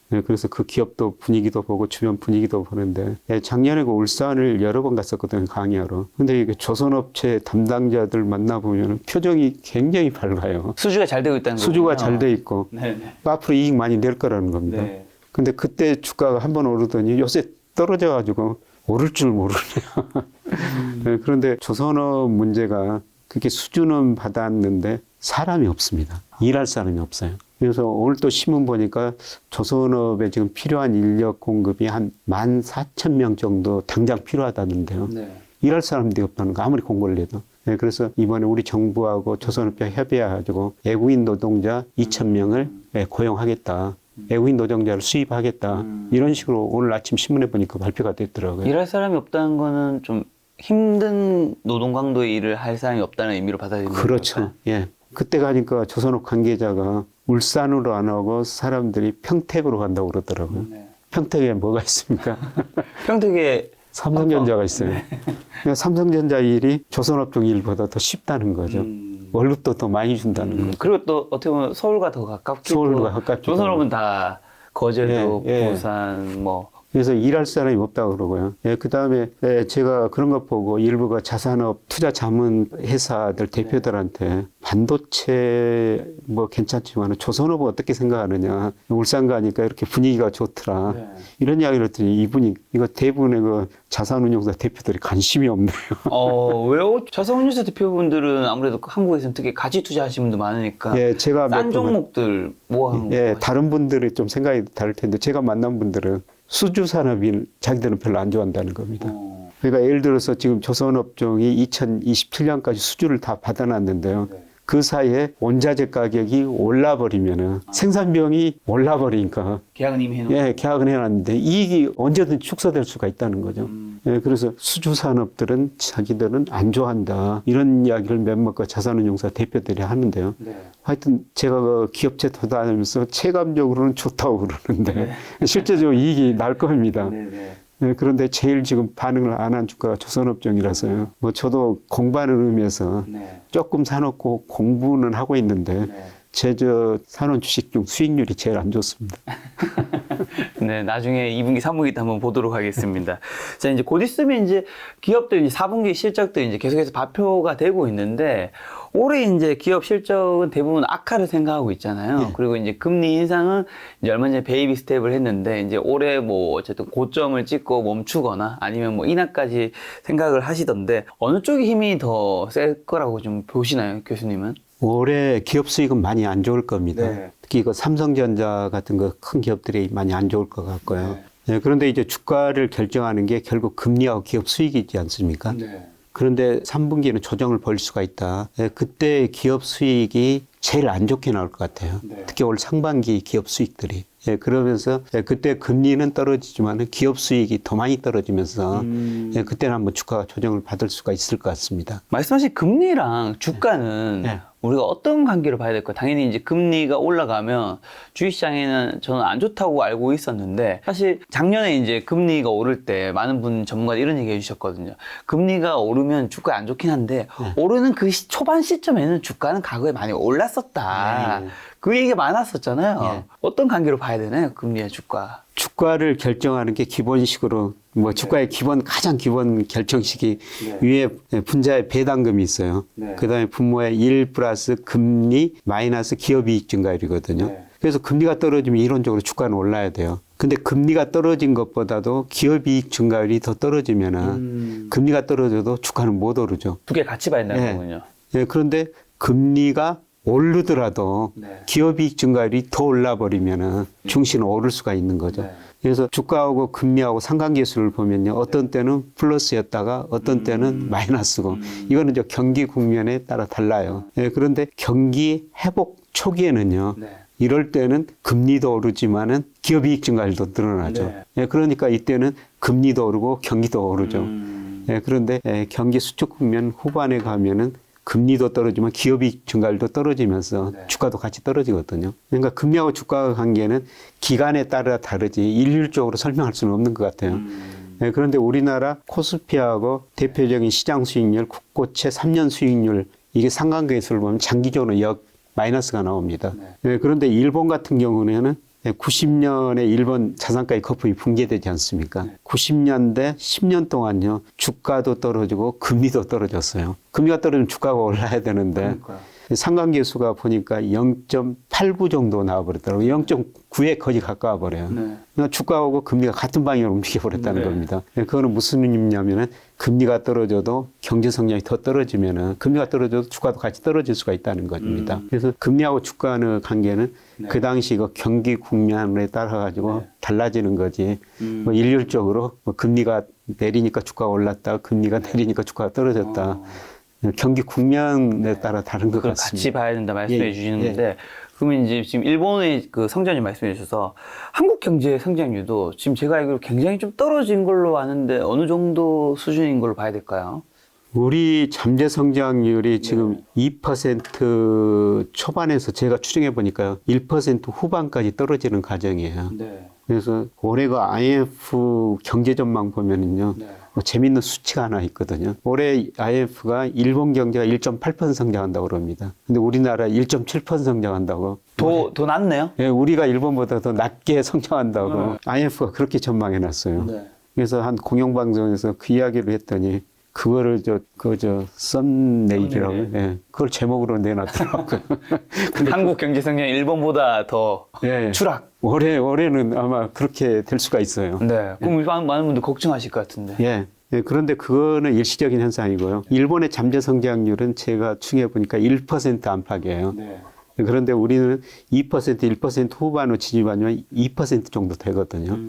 네, 그래서 그 기업도 분위기도 보고 주변 분위기도 보는데 작년에 그 울산을 여러 번 갔었거든요, 강의하러. 근데 이게 조선업체 담당자들 만나보면 표정이 굉장히 밝아요. 수주가 잘 되고 있다는 거죠. 수주가 잘 돼 있고 앞으로 이익 많이 낼 거라는 겁니다. 근데 그때 주가가 한번 오르더니 요새 떨어져가지고 오를 줄 모르네요. 네, 그런데 조선업 문제가 그렇게 수주는 받았는데 사람이 없습니다. 일할 사람이 없어요. 그래서 오늘 또 신문 보니까 조선업에 지금 필요한 인력 공급이 한 14,000명 정도 당장 필요하다는데요. 일할 사람들이 없다는 거, 아무리 공고를 내도. 네, 그래서 이번에 우리 정부하고 조선업과 협의해가지고 외국인 노동자 2,000명을 고용하겠다. 외국인 노동자를 수입하겠다. 이런 식으로 오늘 아침 신문에 보니까 발표가 됐더라고요. 일할 사람이 없다는 거는 좀 힘든 노동 강도의 일을 할 사람이 없다는 의미로 받아들이는 거죠. 그렇죠. 예. 그때 가니까 조선업 관계자가 울산으로 안 오고 사람들이 평택으로 간다고 그러더라고요. 평택에 뭐가 있습니까? 평택에 삼성전자가 있어요. 그러니까 삼성전자 일이 조선업종 일보다 더 쉽다는 거죠. 월급도 더 많이 준다는 거죠. 그리고 또 어떻게 보면 서울과 더 가깝고 서울과 가깝기도 조선업은 다 거제도, 예, 예. 부산, 뭐 그래서 일할 사람이 없다고 그러고요. 예, 그 다음에 제가 그런 거 보고 일부가 자산업 투자 자문 회사들 대표들한테 반도체 뭐 괜찮지만 조선업은 어떻게 생각하느냐. 울산 가니까 이렇게 분위기가 좋더라. 이런 이야기를 했더니 이분이 이거 대부분의 그 자산운용사 대표들이 관심이 없네요. 왜요? 자산운용사 대표분들은 아무래도 한국에서는 특히 가치 투자하시는 분도 많으니까 예, 제가 싼 몇 분- 종목들 모아놓은 예, 거 다른 분들이 좀 생각이 다를 텐데 제가 만난 분들은 수주 산업이 자기들은 별로 안 좋아한다는 겁니다. 그러니까 예를 들어서 지금 조선업종이 2027년까지 수주를 다 받아놨는데요. 그 사이에 원자재 가격이 올라버리면은 생산 비용이 올라버리니까 계약은 이미 해놓은 예, 계약은 해놨는데 이익이 언제든 축소될 수가 있다는 거죠. 예, 그래서 수주 산업들은 자기들은 안 좋아한다. 이런 이야기를 몇몇 자산운용사 대표들이 하는데요. 하여튼 제가 그 기업체 다니면서 체감적으로는 좋다고 그러는데 실제적으로 이익이 날 겁니다. 예, 그런데 제일 지금 반응을 안 한 주가가 조선업종이라서요. 뭐 저도 공부하는 의미에서 조금 사놓고 공부는 하고 있는데 제저 사놓은 주식 중 수익률이 제일 안 좋습니다. 네, 나중에 2분기, 3분기 때 한번 보도록 하겠습니다. 자, 이제 곧 있으면 이제 기업들 이제 4분기 실적들 이제 계속해서 발표가 되고 있는데 올해 이제 기업 실적은 대부분 악화를 생각하고 있잖아요. 그리고 이제 금리 인상은 이제 얼마 전에 베이비 스텝을 했는데 이제 올해 뭐 어쨌든 고점을 찍고 멈추거나 아니면 뭐 인하까지 생각을 하시던데 어느 쪽의 힘이 더 셀 거라고 좀 보시나요, 교수님은? 올해 기업 수익은 많이 안 좋을 겁니다. 네. 특히 그 삼성전자 같은 거 큰 기업들이 많이 안 좋을 것 같고요. 예, 그런데 이제 주가를 결정하는 게 결국 금리하고 기업 수익이지 않습니까? 그런데 3분기에는 조정을 벌일 수가 있다. 예, 그때 기업 수익이 제일 안 좋게 나올 것 같아요. 특히 올 상반기 기업 수익들이. 예, 그러면서 그때 금리는 떨어지지만 기업 수익이 더 많이 떨어지면서 예, 그때는 한번 주가가 조정을 받을 수가 있을 것 같습니다. 말씀하신 금리랑 주가는 네. 우리가 어떤 관계로 봐야 될까요? 당연히 이제 금리가 올라가면 주식시장에는 저는 안 좋다고 알고 있었는데 사실 작년에 이제 금리가 오를 때 많은 분 전문가들 이런 얘기 해주셨거든요. 금리가 오르면 주가 안 좋긴 한데 오르는 그 초반 시점에는 주가는 과거에 많이 올랐었다. 네. 그 얘기가 많았었잖아요. 네. 어떤 관계로 봐야 되나요? 금리와 주가. 주가를 결정하는 게 기본식으로 뭐 주가의 가장 기본 결정식이 위에 분자의 배당금이 있어요. 그다음에 분모의 1 플러스 금리 마이너스 기업이익 증가율이거든요. 그래서 금리가 떨어지면 이론적으로 주가는 올라야 돼요. 근데 금리가 떨어진 것보다도 기업이익 증가율이 더 떨어지면은 금리가 떨어져도 주가는 못 오르죠. 두 개 같이 봐야 된다는 네. 거군요. 예, 그런데 금리가 오르더라도 기업이익 증가율이 더 올라버리면은 중시는 오를 수가 있는 거죠. 그래서 주가하고 금리하고 상관계수를 보면요. 어떤 때는 플러스였다가 어떤 때는 마이너스고 이거는 이제 경기 국면에 따라 달라요. 예, 그런데 경기 회복 초기에는요. 이럴 때는 금리도 오르지만은 기업이익 증가율도 늘어나죠. 예, 그러니까 이때는 금리도 오르고 경기도 오르죠. 예, 그런데 경기 수축 국면 후반에 가면은 금리도 떨어지면 기업이익 증가율도 떨어지면서 주가도 같이 떨어지거든요. 그러니까 금리하고 주가 관계는 기간에 따라 다르지 일률적으로 설명할 수는 없는 것 같아요. 네, 그런데 우리나라 코스피하고 대표적인 시장 수익률, 국고채 3년 수익률 이게 상관계수를 보면 장기적으로 마이너스가 나옵니다. 네, 그런데 일본 같은 경우에는 90년에 일본 자산가의 거품이 붕괴되지 않습니까? 90년대 10년 동안요, 주가도 떨어지고 금리도 떨어졌어요. 금리가 떨어지면 주가가 올라야 되는데, 상관계수가 보니까 0.89 정도 나와버렸더라고요. 0.9에 거의 가까워 버려요. 그러니까 주가하고 금리가 같은 방향으로 움직여버렸다는 겁니다. 그거는 무슨 의미냐면은 금리가 떨어져도 경제 성장이 더 떨어지면은 금리가 떨어져도 주가도 같이 떨어질 수가 있다는 겁니다. 그래서 금리하고 주가의 관계는 그 당시 그 경기 국면에 따라 가지고 달라지는 거지. 뭐 일률적으로 뭐 금리가 내리니까 주가가 올랐다, 금리가 내리니까 주가가 떨어졌다. 경기 국면에 따라 다른 것 그걸 같습니다. 같이 봐야 된다 말씀해 예, 주시는데 그러면 이제 지금 일본의 그 성장률 말씀해 주셔서 한국 경제의 성장률도 지금 제가 알기로 굉장히 좀 떨어진 걸로 아는데 어느 정도 수준인 걸로 봐야 될까요? 우리 잠재 성장률이 지금 2% 초반에서 제가 추정해 보니까요. 1% 후반까지 떨어지는 과정이에요. 그래서 올해가 IMF 경제 전망 보면은요. 뭐 재밌는 수치가 하나 있거든요. 올해 IMF가 일본 경제가 1.8% 성장한다고 그럽니다. 근데 우리나라 1.7% 성장한다고. 더 낮네요? 예, 우리가 일본보다 더 낮게 성장한다고 IMF가 그렇게 전망해 놨어요. 그래서 한 공영방송에서 그 이야기를 했더니 그거를 썬네일이라고 예, 그걸 제목으로 내놨더라고요. 근데 한국 경제 성장 일본보다 더 예, 추락. 올해는 아마 그렇게 될 수가 있어요. 네. 그럼 많은 분들 걱정하실 것 같은데. 예. 예, 그런데 그거는 일시적인 현상이고요. 일본의 잠재 성장률은 제가 추정해 보니까 1% 안팎이에요. 그런데 우리는 2%, 1% 후반으로 진입하면 2% 정도 되거든요.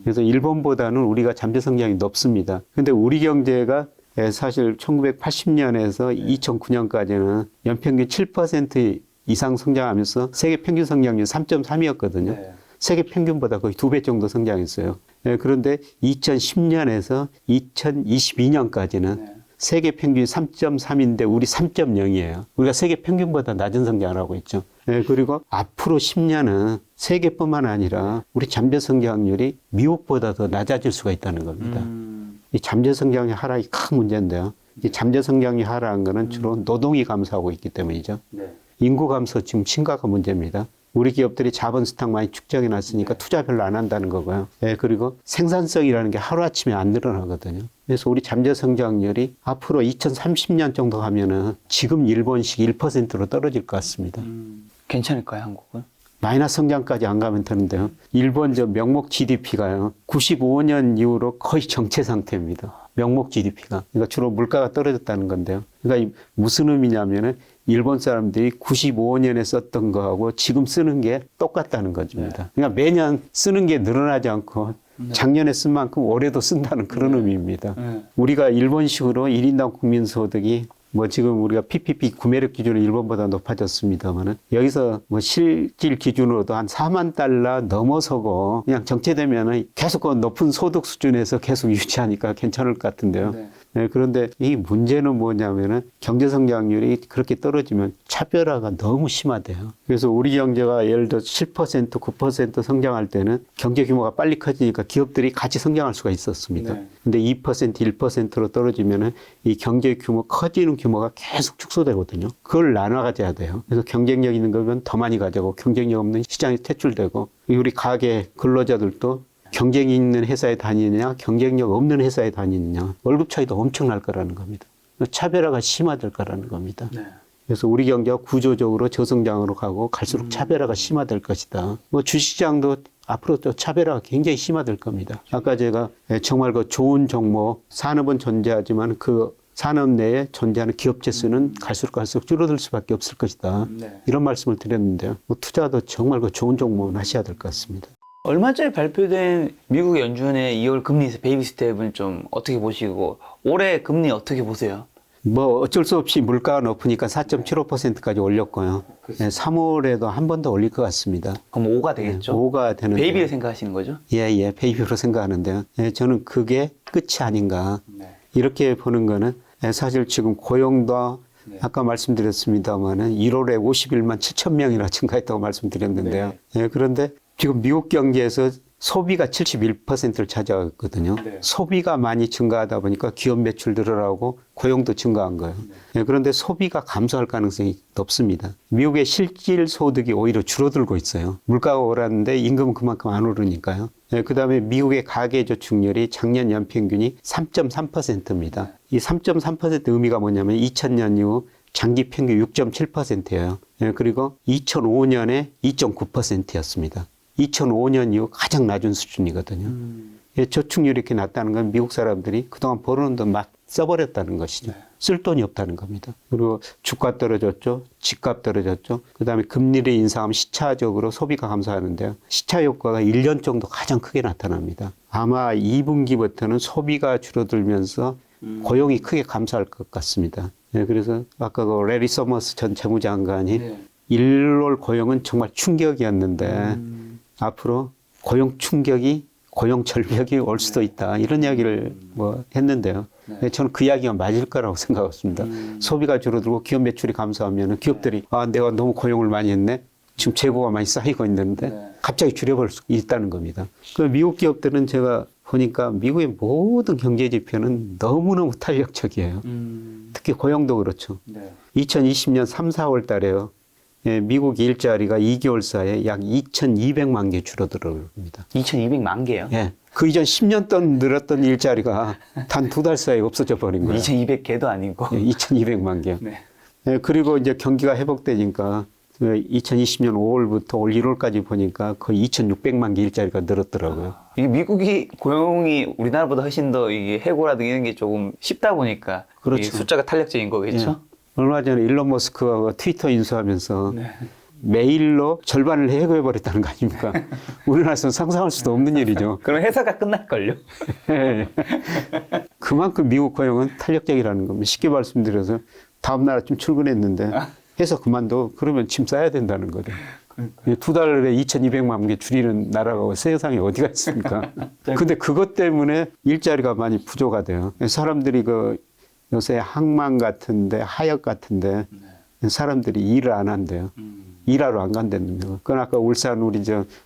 그래서 일본보다는 우리가 잠재 성장이 높습니다. 근데 우리 경제가 사실 1980년에서 2009년까지는 연평균 7% 이상 성장하면서 세계 평균 성장률 3.3이었거든요. 세계 평균보다 거의 2배 정도 성장했어요. 그런데 2010년에서 2022년까지는 세계 평균이 3.3인데 우리 3.0이에요. 우리가 세계 평균보다 낮은 성장을 하고 있죠. 그리고 앞으로 10년은 세계뿐만 아니라 우리 잠재 성장률이 미국보다 더 낮아질 수가 있다는 겁니다. 이 잠재 성장의 하락이 큰 문제인데요. 이 잠재 성장이 하락한 거는 주로 노동이 감소하고 있기 때문이죠. 인구 감소 지금 심각한 문제입니다. 우리 기업들이 자본 스탁 많이 축적해 놨으니까 투자 별로 안 한다는 거고요. 그리고 생산성이라는 게 하루아침에 안 늘어나거든요. 그래서 우리 잠재 성장률이 앞으로 2030년 정도 가면은 지금 일본식 1%로 떨어질 것 같습니다. 괜찮을까요, 한국은? 마이너스 성장까지 안 가면 되는데요. 일본 명목 GDP가요. 95년 이후로 거의 정체 상태입니다. 명목 GDP가. 그러니까 주로 물가가 떨어졌다는 건데요. 그러니까 무슨 의미냐면은 일본 사람들이 95년에 썼던 거하고 지금 쓰는 게 똑같다는 겁니다. 그러니까 매년 쓰는 게 늘어나지 않고 작년에 쓴 만큼 올해도 쓴다는 그런 의미입니다. 우리가 일본식으로 1인당 국민소득이 뭐 지금 우리가 PPP 구매력 기준은 일본보다 높아졌습니다만은 여기서 뭐 실질 기준으로도 한 4만 달러 넘어서고 그냥 정체되면은 계속 그 높은 소득 수준에서 계속 유지하니까 괜찮을 것 같은데요. 그런데 이 문제는 뭐냐면은 경제 성장률이 그렇게 떨어지면 차별화가 너무 심하대요. 그래서 우리 경제가 예를 들어 7%, 9% 성장할 때는 경제 규모가 빨리 커지니까 기업들이 같이 성장할 수가 있었습니다. 근데 2%, 1%로 떨어지면은 이 경제 규모 커지는 규모가 계속 축소되거든요. 그걸 나눠 가져야 돼요. 그래서 경쟁력 있는 거면 더 많이 가져고 경쟁력 없는 시장에 퇴출되고 우리 가게 근로자들도 경쟁이 있는 회사에 다니느냐 경쟁력 없는 회사에 다니느냐 월급 차이도 엄청날 거라는 겁니다. 차별화가 심화될 거라는 겁니다. 그래서 우리 경제가 구조적으로 저성장으로 가고 갈수록 차별화가 심화될 것이다. 뭐 주식시장도 앞으로 또 차별화가 굉장히 심화될 겁니다. 아까 제가 정말 그 좋은 종목 산업은 존재하지만 그 산업 내에 존재하는 기업체 수는 갈수록 줄어들 수밖에 없을 것이다. 이런 말씀을 드렸는데요. 뭐 투자도 정말 그 좋은 종목은 하셔야 될 것 같습니다. 얼마 전에 발표된 미국 연준의 2월 금리 베이비 스텝은 좀 어떻게 보시고 올해 금리 어떻게 보세요? 뭐 어쩔 수 없이 물가가 높으니까 4.75%까지 올렸고요. 3월에도 한 번 더 올릴 것 같습니다. 그럼 5가 되겠죠? 5가 되는데 베이비를 생각하시는 거죠? 예, 베이비로 생각하는데요. 저는 그게 끝이 아닌가. 이렇게 보는 거는 사실 지금 고용도 아까 말씀드렸습니다만은 1월에 51만 7천 명이나 증가했다고 말씀드렸는데요. 그런데 지금 미국 경제에서 소비가 71%를 차지하거든요. 소비가 많이 증가하다 보니까 기업 매출 늘어나고 고용도 증가한 거예요. 그런데 소비가 감소할 가능성이 높습니다. 미국의 실질 소득이 오히려 줄어들고 있어요. 물가가 오랐는데 임금은 그만큼 안 오르니까요. 그 다음에 미국의 가계저축률이 작년 연평균이 3.3%입니다. 이 3.3% 의미가 뭐냐면 2000년 이후 장기 평균 6.7%예요. 그리고 2005년에 2.9%였습니다. 2005년 이후 가장 낮은 수준이거든요. 저축률이 이렇게 낮다는 건 미국 사람들이 그동안 벌어놓은 돈 막 써버렸다는 것이죠. 쓸 돈이 없다는 겁니다. 그리고 주가 떨어졌죠. 집값 떨어졌죠. 그 다음에 금리를 인상하면 시차적으로 소비가 감소하는데요. 시차 효과가 1년 정도 가장 크게 나타납니다. 아마 2분기부터는 소비가 줄어들면서 고용이 크게 감소할 것 같습니다. 그래서 아까 그 레리 서머스 전 재무장관이 1월 고용은 정말 충격이었는데 앞으로 고용 충격이 고용 절벽이 올 수도 있다. 이런 이야기를 뭐 했는데요. 저는 그 이야기가 맞을 거라고 생각했습니다. 소비가 줄어들고 기업 매출이 감소하면 기업들이 아, 내가 너무 고용을 많이 했네. 지금 재고가 많이 쌓이고 있는데 갑자기 줄여버릴 수 있다는 겁니다. 그 미국 기업들은 제가 보니까 미국의 모든 경제 지표는 너무너무 탄력적이에요. 특히 고용도 그렇죠. 2020년 3, 4월 달에요. 예, 미국 일자리가 2개월 사이에 약 2,200만 개 줄어들어갑니다. 2,200만 개요? 예. 그 이전 10년 동안 늘었던 일자리가 단 2달 사이에 없어져 버린 거예요. 2,200개도 아니고. 예, 2,200만 개. 네. 예, 그리고 이제 경기가 회복되니까 2020년 5월부터 올 1월까지 보니까 거의 2,600만 개 일자리가 늘었더라고요. 이게 미국이 고용이 우리나라보다 훨씬 더 이게 해고라든가 이런 게 조금 쉽다 보니까 그렇죠. 이게 숫자가 탄력적인 거겠죠? 예. 얼마 전에 일론 머스크가 트위터 인수하면서 매일로 절반을 해고해버렸다는 거 아닙니까? 우리나라에서는 상상할 수도 없는 일이죠. 그럼 회사가 끝날걸요? 예. 그만큼 미국 고용은 탄력적이라는 겁니다. 쉽게 말씀드려서 다음 날 아침 출근했는데 회사 그만둬. 그러면 짐 싸야 된다는 거죠. 2달에 2,200만 개 줄이는 나라가 세상에 어디가 있습니까? 근데 그것 때문에 일자리가 많이 부족하대요. 사람들이 요새 항만 같은데, 하역 같은데, 사람들이 일을 안 한대요. 일하러 안 간다는 그건 아까 울산 우리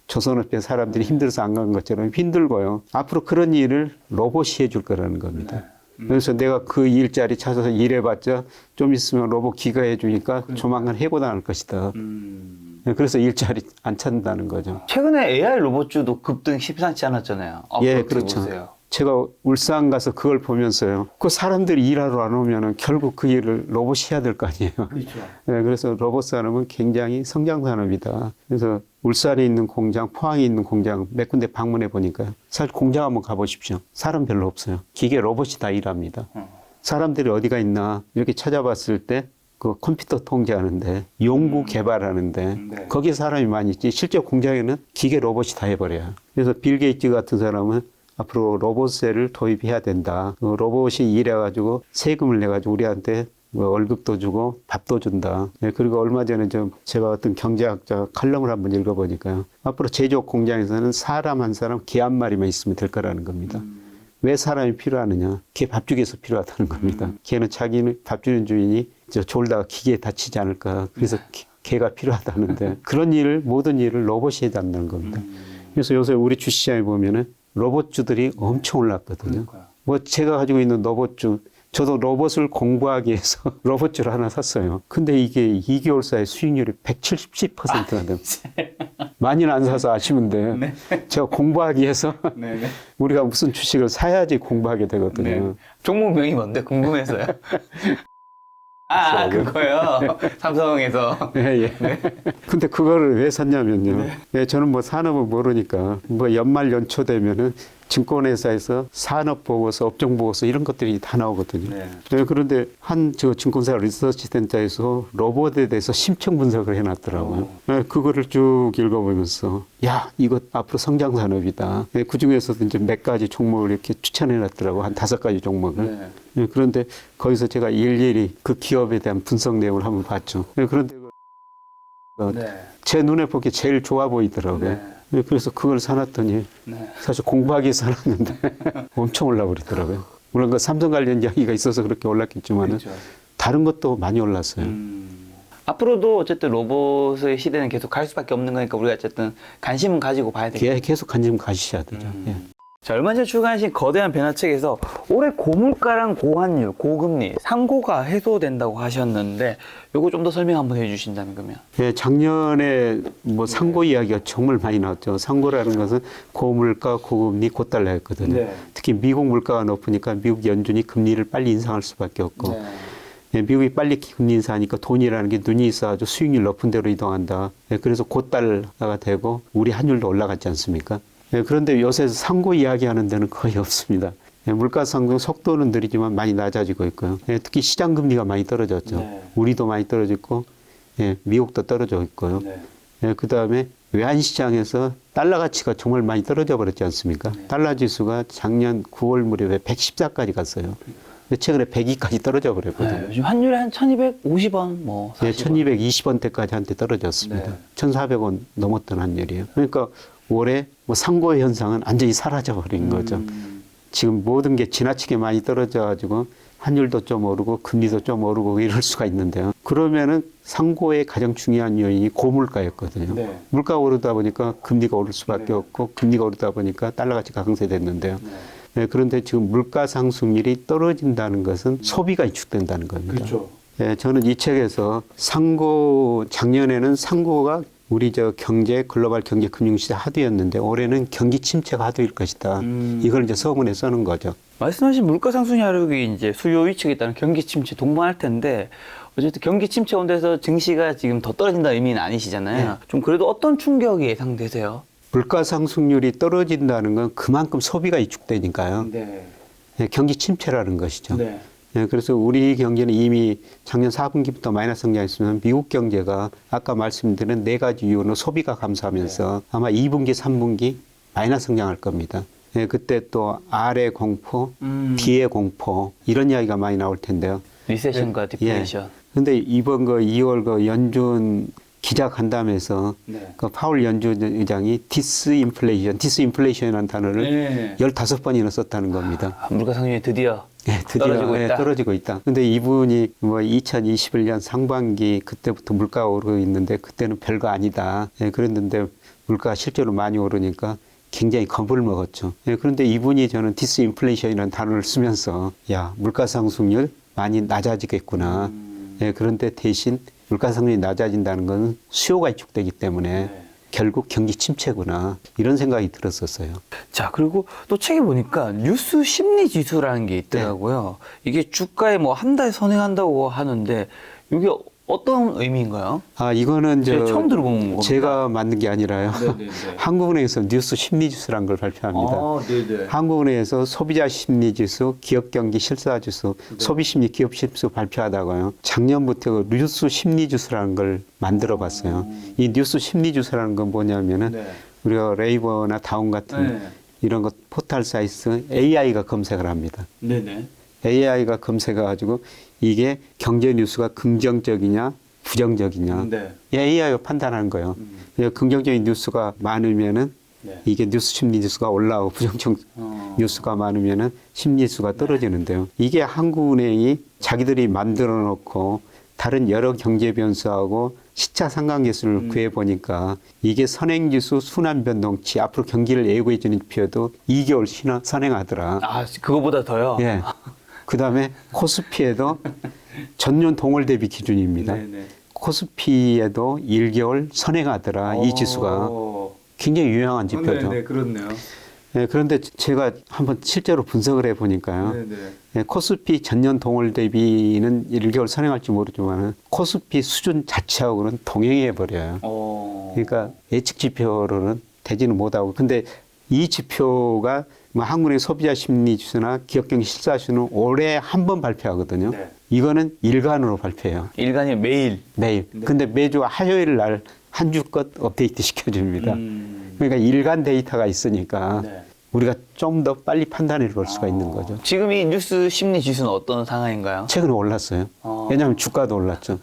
조선업계 사람들이 힘들어서 안 간 것처럼 힘들고요. 앞으로 그런 일을 로봇이 해줄 거라는 겁니다. 그래서 내가 그 일자리 찾아서 일해봤자 좀 있으면 로봇 기가 해주니까 조만간 해고당할 것이다. 그래서 일자리 안 찾는다는 거죠. 최근에 AI 로봇주도 급등 심상치 않았잖아요. 예, 그렇죠. 보세요. 제가 울산 가서 그걸 보면서요. 그 사람들이 일하러 안 오면은 결국 그 일을 로봇이 해야 될 거 아니에요. 그렇죠. 네, 그래서 로봇 산업은 굉장히 성장 산업이다. 그래서 울산에 있는 공장, 포항에 있는 공장 몇 군데 방문해 보니까요. 사실 공장 한번 가보십시오. 사람 별로 없어요. 기계 로봇이 다 일합니다. 사람들이 어디가 있나 이렇게 찾아봤을 때 그 컴퓨터 통제하는데 연구 개발하는데 거기에 사람이 많이 있지. 실제 공장에는 기계 로봇이 다 해버려요. 그래서 빌 게이츠 같은 사람은 앞으로 로봇세를 도입해야 된다. 로봇이 일해가지고 세금을 내가지고 우리한테 월급도 주고 밥도 준다. 네, 그리고 얼마 전에 제가 어떤 경제학자 칼럼을 한번 읽어보니까요. 앞으로 제조업 공장에서는 사람 한 사람, 개 한 마리만 있으면 될 거라는 겁니다. 왜 사람이 필요하느냐? 개 밥 주기 위해서 필요하다는 겁니다. 개는 자기는 밥 주는 주인이 졸다가 기계에 다치지 않을까. 그래서 개가 필요하다는데 그런 일을, 모든 일을 로봇이 해야 한다는 겁니다. 그래서 요새 우리 주시장에 보면은 로봇주들이 엄청 올랐거든요. 뭐 제가 가지고 있는 로봇주, 저도 로봇을 공부하기 위해서 로봇주를 하나 샀어요. 근데 이게 2개월 사이 수익률이 170%가 돼요. 많이는 안 사서 아시면 돼요. 네. 제가 공부하기 위해서 우리가 무슨 주식을 사야지 공부하게 되거든요. 네. 종목명이 뭔데 궁금해서요. 그거요. 삼성에서. 예, 예. 근데 그거를 왜 샀냐면요. 예, 저는 뭐 산업을 모르니까 뭐 연말 연초 되면은 증권회사에서 산업보고서, 업종보고서 이런 것들이 다 나오거든요. 예, 그런데 증권사 리서치 센터에서 로봇에 대해서 심층 분석을 해놨더라고요. 예, 그거를 쭉 읽어보면서 야, 이거 앞으로 성장 산업이다. 예, 그 중에서도 이제 몇 가지 종목을 이렇게 추천해놨더라고. 한 5가지 종목을. 예, 그런데 거기서 제가 일일이 그 기업에 대한 분석 내용을 한번 봤죠. 예, 그런데 제 눈에 보기 제일 좋아 보이더라고요. 예, 그래서 그걸 사놨더니 사실 공부하기 위해서 사놨는데 엄청 올라버리더라고요. 물론 그 삼성 관련 이야기가 있어서 그렇게 올랐겠지만 다른 것도 많이 올랐어요. 앞으로도 어쨌든 로봇의 시대는 계속 갈 수밖에 없는 거니까 우리가 어쨌든 관심은 가지고 봐야 되겠죠. 계속 관심 가지셔야 되죠. 예. 자, 얼마 전에 출간하신 거대한 변화책에서 올해 고물가랑 고환율, 고금리, 상고가 해소된다고 하셨는데 요거 좀 더 설명 한번 해주신다면 그러면. 예, 작년에 뭐 상고 이야기가 정말 많이 나왔죠. 상고라는 것은 고물가, 고금리, 고달러였거든요. 특히 미국 물가가 높으니까 미국 연준이 금리를 빨리 인상할 수밖에 없고 예, 미국이 빨리 금리 인상하니까 돈이라는 게 눈이 있어가지고 수익률 높은 데로 이동한다. 예, 그래서 고달러가 되고 우리 환율도 올라갔지 않습니까? 예, 그런데 요새 상고 이야기하는 데는 거의 없습니다. 예, 물가 상승 속도는 느리지만 많이 낮아지고 있고요. 예, 특히 시장 금리가 많이 떨어졌죠. 우리도 많이 떨어졌고, 예, 미국도 떨어져 있고요. 예, 그 다음에 외환 시장에서 달러 가치가 정말 많이 떨어져 버렸지 않습니까? 달러 지수가 작년 9월 무렵에 114까지 갔어요. 근데 최근에 102까지 떨어져 버렸거든요. 요즘 환율이 한 1250원, 뭐. 40원. 예, 1220원대까지 한때 떨어졌습니다. 1400원 넘었던 환율이에요. 그러니까 올해 뭐 상고 현상은 완전히 사라져 버린 거죠. 지금 모든 게 지나치게 많이 떨어져 가지고 환율도 좀 오르고 금리도 좀 오르고 이럴 수가 있는데요. 그러면은 상고의 가장 중요한 요인이 고물가였거든요. 네. 물가가 오르다 보니까 금리가 오를 수밖에 없고 금리가 오르다 보니까 달러 가치가 강세됐는데요. 네, 그런데 지금 물가 상승률이 떨어진다는 것은 소비가 위축된다는 겁니다. 그렇죠. 예, 저는 이 책에서 작년에는 상고가 우리 경제, 글로벌 경제 금융시대 하두였는데 올해는 경기 침체가 하두일 것이다. 이걸 이제 서문에 써는 거죠. 말씀하신 물가 상승 하락이 이제 수요 위축에 따른 경기 침체 동반할 텐데 어쨌든 경기 침체 온데서 증시가 지금 더 떨어진다는 의미는 아니시잖아요. 네. 좀 그래도 어떤 충격이 예상되세요? 물가 상승률이 떨어진다는 건 그만큼 소비가 위축되니까요. 네. 예, 경기 침체라는 것이죠. 네. 예, 그래서 우리 경제는 이미 작년 4분기부터 마이너스 성장했으면 미국 경제가 아까 말씀드린 네 가지 이유로 소비가 감소하면서 아마 2분기, 3분기 마이너스 성장할 겁니다. 예, 그때 또 R의 공포, D의 공포 이런 이야기가 많이 나올 텐데요. 리세션과 디플레이션. 근데 이번 2월 연준 기자 간담회에서 네. 파월 연준 의장이 디스인플레이션이라는 단어를 15번이나 썼다는 겁니다. 아, 물가 상승이 드디어 드디어 떨어지고 있다. 떨어지고 있다. 근데 이분이 2021년 상반기 그때부터 물가가 오르고 있는데 그때는 별거 아니다. 그랬는데 물가가 실제로 많이 오르니까 굉장히 겁을 먹었죠. 그런데 이분이 저는 디스인플레이션이라는 단어를 쓰면서 야, 물가 상승률 많이 낮아지겠구나. 그런데 대신 물가 상승률이 낮아진다는 것은 수요가 위축되기 때문에 결국 경기 침체구나. 이런 생각이 들었었어요. 자, 그리고 또 책에 보니까 뉴스 심리 지수라는 게 있더라고요. 이게 주가에 뭐 한 달 선행한다고 하는데 이게 어떤 의미인가요? 아, 이거는 제가 처음 들어본 겁니다. 제가 만든 게 아니라요. 한국은행에서 뉴스 심리지수라는 걸 발표합니다. 아, 네네. 한국은행에서 소비자 심리지수, 기업경기 실사지수, 소비심리 기업지수 발표하다가요. 작년부터 그 뉴스 심리지수라는 걸 만들어봤어요. 이 뉴스 심리지수라는 건 뭐냐면은 우리가 네이버나 다운 같은 이런 것 포털 사이트 AI가 검색을 합니다. 네네. AI가 검색해가지고 이게 경제 뉴스가 긍정적이냐 부정적이냐 AI가 판단하는 거예요. 긍정적인 뉴스가 많으면은 이게 뉴스 심리 지수가 올라오고 부정적 뉴스가 많으면은 심리 지수가 떨어지는데요. 이게 한국은행이 자기들이 만들어 놓고 다른 여러 경제 변수하고 시차 상관계수를 구해 보니까 이게 선행지수 순환 변동치 앞으로 경기를 예고해 주는 지표도 2개월 선행하더라. 아, 그거보다 더요? 예. 그다음에 코스피에도 전년 동월 대비 기준입니다. 코스피에도 1개월 선행하더라. 이 지수가 굉장히 유명한 지표죠. 네, 그렇네요. 네, 그런데 제가 한번 실제로 분석을 해 보니까요. 네, 코스피 전년 동월 대비는 1개월 선행할지 모르지만 코스피 수준 자체하고는 동행해 버려요. 그러니까 예측 지표로는 되지는 못하고. 근데 이 지표가 뭐 한국의 소비자 심리 지수나 기업경기 실사지수는 올해 한 번 발표하거든요. 이거는 일간으로 발표해요. 일간이 매일. 매일. 근데 매주 화요일 날 한 주 것 업데이트 시켜줍니다. 그러니까 일간 데이터가 있으니까 우리가 좀 더 빨리 판단해 볼 수가 있는 거죠. 지금 이 뉴스 심리 지수는 어떤 상황인가요? 최근에 올랐어요. 왜냐하면 주가도 올랐죠.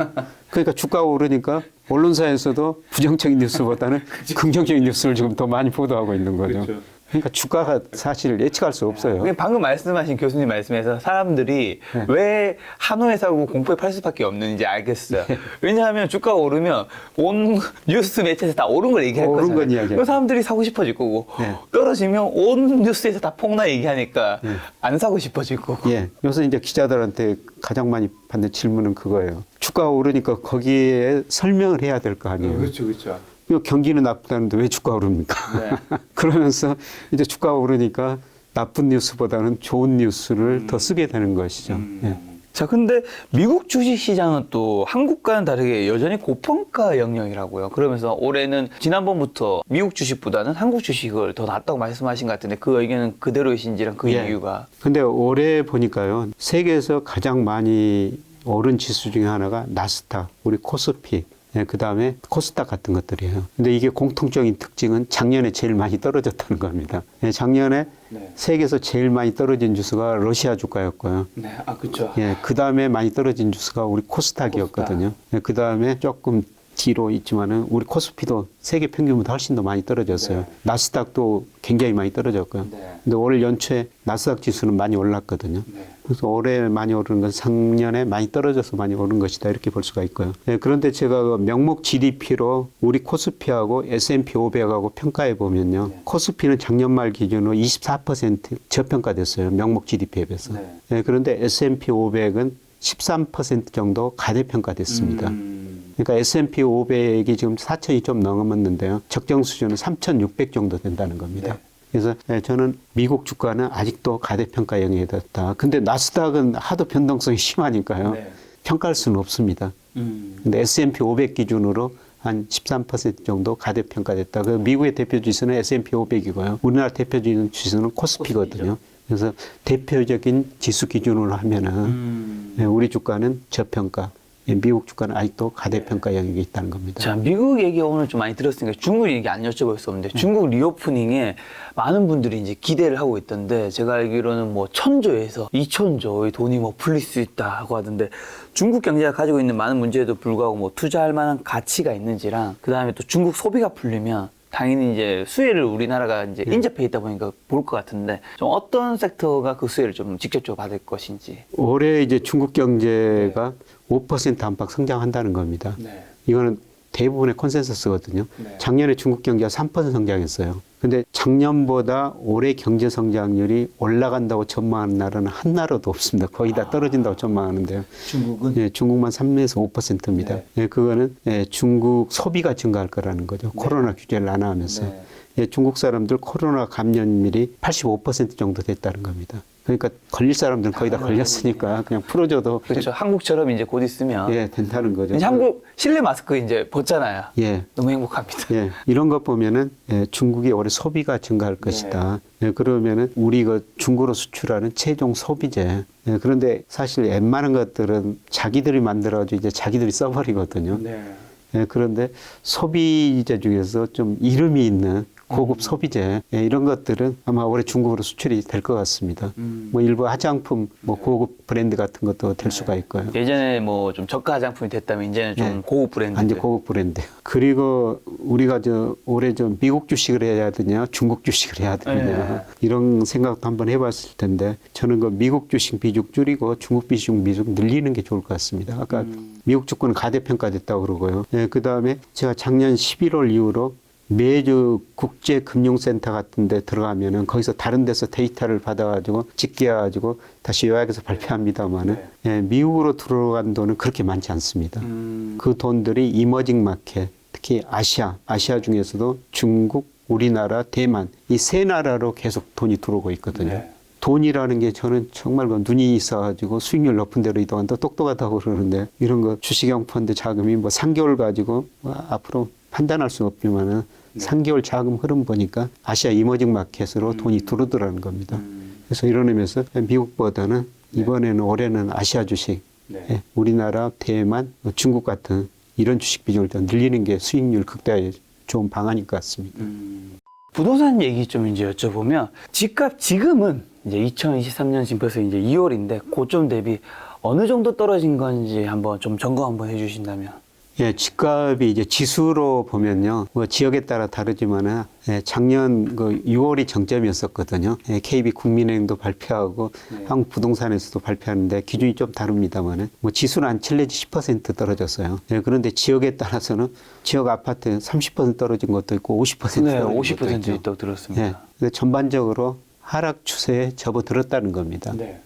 그러니까 주가가 오르니까 언론사에서도 부정적인 뉴스보다는 긍정적인 뉴스를 지금 더 많이 보도하고 있는 거죠. 그러니까 주가가 사실 예측할 수 없어요. 방금 말씀하신 교수님 말씀에서 사람들이 왜 한호에 사고 공포에 팔 수밖에 없는지 알겠어요. 왜냐하면 주가가 오르면 온 뉴스 매체에서 다 오른 걸 얘기할 오른 거잖아요. 건 이야기하죠. 그럼 사람들이 사고 싶어질 거고 떨어지면 온 뉴스에서 다 폭락 얘기하니까 안 사고 싶어질 거고. 예. 요새 이제 기자들한테 가장 많이 받는 질문은 그거예요. 주가가 오르니까 거기에 설명을 해야 될 거 아니에요. 그렇죠. 경기는 나쁘다는데 왜 주가가 오릅니까? 그러면서 이제 주가가 오르니까 나쁜 뉴스보다는 좋은 뉴스를 더 쓰게 되는 것이죠. 예. 자, 근데 미국 주식 시장은 또 한국과는 다르게 여전히 고평가 영역이라고요. 그러면서 올해는 지난번부터 미국 주식보다는 한국 주식을 더 낫다고 말씀하신 것 같은데 그 의견은 그대로이신지랑 그 이유가? 근데 올해 보니까요. 세계에서 가장 많이 오른 지수 중에 하나가 나스닥, 우리 코스피, 그 다음에 코스닥 같은 것들이에요. 근데 이게 공통적인 특징은 작년에 제일 많이 떨어졌다는 겁니다. 작년에 세계에서 제일 많이 떨어진 지수가 러시아 주가였고요. 그렇죠. 그 다음에 많이 떨어진 지수가 우리 코스닥이었거든요. 그 다음에 조금 뒤로 있지만은 우리 코스피도 세계 평균보다 훨씬 더 많이 떨어졌어요. 네. 나스닥도 굉장히 많이 떨어졌고요. 네. 근데 올 연초에 나스닥 지수는 많이 올랐거든요. 네. 그래서 올해 많이 오른 건 작년에 많이 떨어져서 많이 오른 것이다 이렇게 볼 수가 있고요. 네, 그런데 제가 그 명목 GDP로 우리 코스피하고 S&P 500하고 평가해 보면요. 네. 코스피는 작년 말 기준으로 24% 저평가됐어요. 명목 GDP에 비해서. 네. 네, 그런데 S&P 500은 13% 정도 가대평가됐습니다. 그러니까 S&P 500이 지금 4,000이 좀 넘었는데요. 적정 수준은 3,600 정도 된다는 겁니다. 네. 그래서 저는 미국 주가는 아직도 가대평가 영역이다. 근데 나스닥은 하도 변동성이 심하니까요. 네. 평가할 수는 없습니다. 근데 S&P 500 기준으로 한 13% 정도 가대평가됐다. 그 미국의 대표 지수는 S&P 500이고요. 우리나라 대표 지수는 코스피거든요. 그래서 대표적인 지수 기준으로 하면은 우리 주가는 저평가, 미국 주가는 아직도 가대평가 영역에 있다는 겁니다. 자, 미국 얘기 오늘 좀 많이 들었으니까 중국 얘기 안 여쭤볼 수 없는데 중국 리오프닝에 많은 분들이 이제 기대를 하고 있던데 제가 알기로는 뭐 1,000조에서 2,000조의 돈이 뭐 풀릴 수 있다고 하던데 중국 경제가 가지고 있는 많은 문제에도 불구하고 뭐 투자할 만한 가치가 있는지랑 그 다음에 또 중국 소비가 풀리면 당연히 이제 수혜를 우리나라가 이제 인접해 있다 보니까 볼 것 같은데 좀 어떤 섹터가 그 수혜를 좀 직접적으로 받을 것인지. 올해 이제 중국 경제가 5% 안팎 성장한다는 겁니다. 네. 이거는 대부분의 컨센서스거든요. 네. 작년에 중국 경제가 3% 성장했어요. 근데 작년보다 올해 경제 성장률이 올라간다고 전망하는 나라는 한 나라도 없습니다. 거의 다 떨어진다고 전망하는데요. 중국은 예, 중국만 3에서 5%입니다. 네. 예, 그거는 중국 소비가 증가할 거라는 거죠. 코로나 규제를 안 하면서. 네. 예, 중국 사람들 코로나 감염률이 85% 정도 됐다는 겁니다. 그러니까 걸릴 사람들은 거의 다 걸렸으니까 그냥 풀어줘도 그렇죠. 한국처럼 이제 곧 있으면 예, 된다는 거죠. 이제 한국 실내 마스크 이제 벗잖아요. 예. 너무 행복합니다. 예, 이런 것 보면은 중국이 올해 소비가 증가할 것이다. 예, 그러면은 우리 그 중국으로 수출하는 최종 소비재. 예, 그런데 사실 웬만한 것들은 자기들이 만들어가지고 이제 자기들이 써버리거든요. 네. 예, 그런데 소비재 중에서 좀 이름이 있는 고급 소비재 이런 것들은 아마 올해 중국으로 수출이 될 것 같습니다. 뭐 일부 화장품, 뭐 고급 브랜드 같은 것도 될 수가 있고요. 예전에 뭐 좀 저가 화장품이 됐다면 이제는 좀 네. 고급 브랜드. 완전 고급 브랜드. 그리고 우리가 올해 미국 주식을 해야 되냐, 중국 주식을 해야 되냐 이런 생각도 한번 해봤을 텐데 저는 그 미국 주식 비중 줄이고 중국 주식 비중 늘리는 게 좋을 것 같습니다. 아까 미국 주권은 가대평가됐다고 그러고요. 그 다음에 제가 작년 11월 이후로 매주 국제금융센터 같은 데 들어가면은 거기서 다른 데서 데이터를 받아가지고 집계해가지고 다시 요약해서 발표합니다만은 미국으로 들어간 돈은 그렇게 많지 않습니다. 그 돈들이 이머징 마켓, 특히 아시아 중에서도 중국, 우리나라, 대만 이 세 나라로 계속 돈이 들어오고 있거든요. 네. 돈이라는 게 저는 정말 눈이 있어가지고 수익률 높은 데로 이동한다 똑똑하다고 그러는데 이런 거 주식형 펀드 자금이 뭐 3개월 가지고 앞으로 판단할 수는 없지만은 3개월 자금 흐름 보니까 아시아 이머징 마켓으로 돈이 들어오더라는 겁니다. 그래서 이런 의미에서 미국보다는 이번에는 올해는 아시아 주식, 네. 우리나라, 대만, 중국 같은 이런 주식 비중을 더 늘리는 게 수익률 극대화에 좋은 방안일 것 같습니다. 부동산 얘기 좀 이제 여쭤보면 집값 지금은 이제 2023년 지금 벌써 이제 2월인데 고점 대비 어느 정도 떨어진 건지 한번 좀 점검 한번 해주신다면. 예, 집값이 이제 지수로 보면요, 뭐 지역에 따라 다르지만은 작년 그 6월이 정점이었었거든요. KB 국민은행도 발표하고 한국 부동산에서도 발표하는데 기준이 좀 다릅니다만은 뭐 지수는 한 7 내지 10% 떨어졌어요. 그런데 지역에 따라서는 지역 아파트 30% 떨어진 것도 있고 50% 네, 떨어진 것도 50% 있죠. 있다고 들었습니다. 근데 전반적으로 하락 추세에 접어들었다는 겁니다. 네.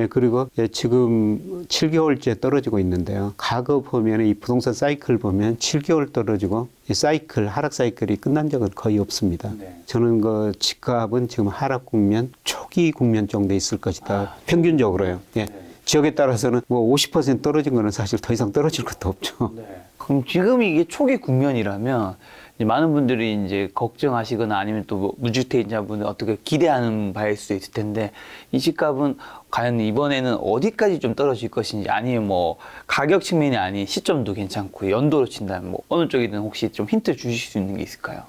그리고 지금 7개월째 떨어지고 있는데요. 과거 보면 이 부동산 사이클 보면 7개월 떨어지고 이 사이클, 하락 사이클이 끝난 적은 거의 없습니다. 네. 저는 그 집값은 지금 하락 국면, 초기 국면 정도에 있을 것이다. 평균적으로요. 지역에 따라서는 뭐 50% 떨어진 거는 사실 더 이상 떨어질 것도 없죠. 네. 그럼 지금 이게 초기 국면이라면 이제 많은 분들이 이제 걱정하시거나 아니면 또 뭐 무주택자분들 어떻게 기대하는 바일 수도 있을 텐데 이 집값은 과연 이번에는 어디까지 좀 떨어질 것인지 아니면 뭐 가격 측면이 아닌 시점도 괜찮고 연도로 친다면 뭐 어느 쪽이든 혹시 좀 힌트 주실 수 있는 게 있을까요?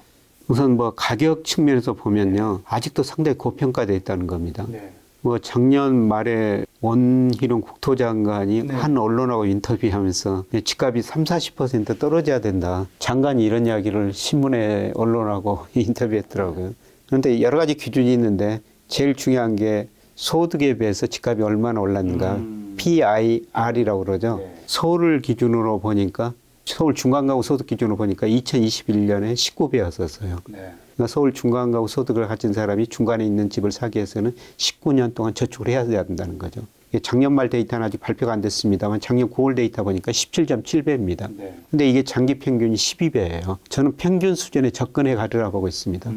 우선 뭐 가격 측면에서 보면요. 아직도 상당히 고평가되어 있다는 겁니다. 네. 뭐 작년 말에 원희룡 국토장관이 네. 한 언론하고 인터뷰하면서 집값이 30-40% 떨어져야 된다. 장관이 이런 이야기를 신문에 언론하고 인터뷰했더라고요. 그런데 여러 가지 기준이 있는데 제일 중요한 게 소득에 비해서 집값이 얼마나 올랐는가. PIR이라고 그러죠. 네. 서울을 기준으로 보니까 서울 중간가구 소득 기준으로 보니까 2021년에 19배였었어요. 네. 그러니까 서울 중간가구 소득을 가진 사람이 중간에 있는 집을 사기 위해서는 19년 동안 저축을 해야 된다는 거죠. 이게 작년 말 데이터는 아직 발표가 안 됐습니다만 작년 9월 데이터 보니까 17.7배입니다. 네. 근데 이게 장기 평균이 12배예요. 저는 평균 수준에 접근해 가리라 보고 있습니다.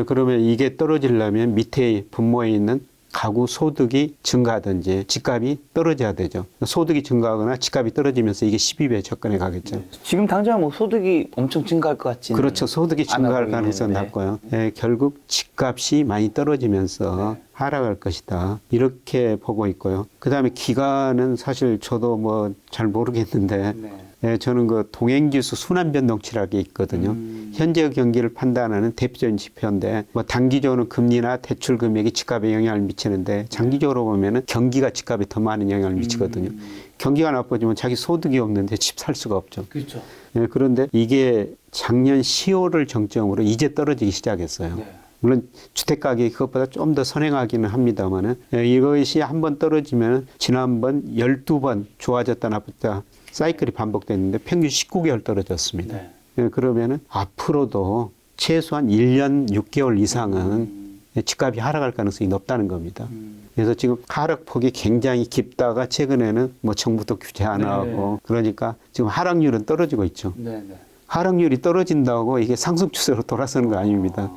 그러면 이게 떨어지려면 밑에 분모에 있는 가구 소득이 증가하든지 집값이 떨어져야 되죠. 소득이 증가하거나 집값이 떨어지면서 이게 12배에 접근해 가겠죠. 지금 당장 뭐 소득이 엄청 증가할 것 같지는 그렇죠. 소득이 증가할 않아 가능성은 보이네요. 낮고요. 예, 결국 집값이 많이 떨어지면서 네. 하락할 것이다. 이렇게 보고 있고요. 그다음에 기간은 사실 저도 뭐 잘 모르겠는데 네. 예, 저는 그 동행지수 순환변동치라는 게 있거든요. 현재 경기를 판단하는 대표적인 지표인데 뭐 단기적으로는 금리나 대출 금액이 집값에 영향을 미치는데 장기적으로 보면은 경기가 집값에 더 많은 영향을 미치거든요. 경기가 나빠지면 자기 소득이 없는데 집 살 수가 없죠. 그렇죠. 예, 그런데 이게 작년 10월을 정점으로 이제 떨어지기 시작했어요. 네. 물론 주택 가격이 그것보다 좀 더 선행하기는 합니다만은 이것이 한번 떨어지면 지난번 12번 좋아졌다 나쁘다 사이클이 반복됐는데 평균 19개월 떨어졌습니다. 네. 예, 그러면은 앞으로도 최소한 1년 6개월 이상은 집값이 하락할 가능성이 높다는 겁니다. 그래서 지금 하락폭이 굉장히 깊다가 최근에는 뭐 정부도 규제 안 하고 그러니까 지금 하락률은 떨어지고 있죠. 네. 네. 하락률이 떨어진다고 이게 상승 추세로 돌아서는 거 아닙니다.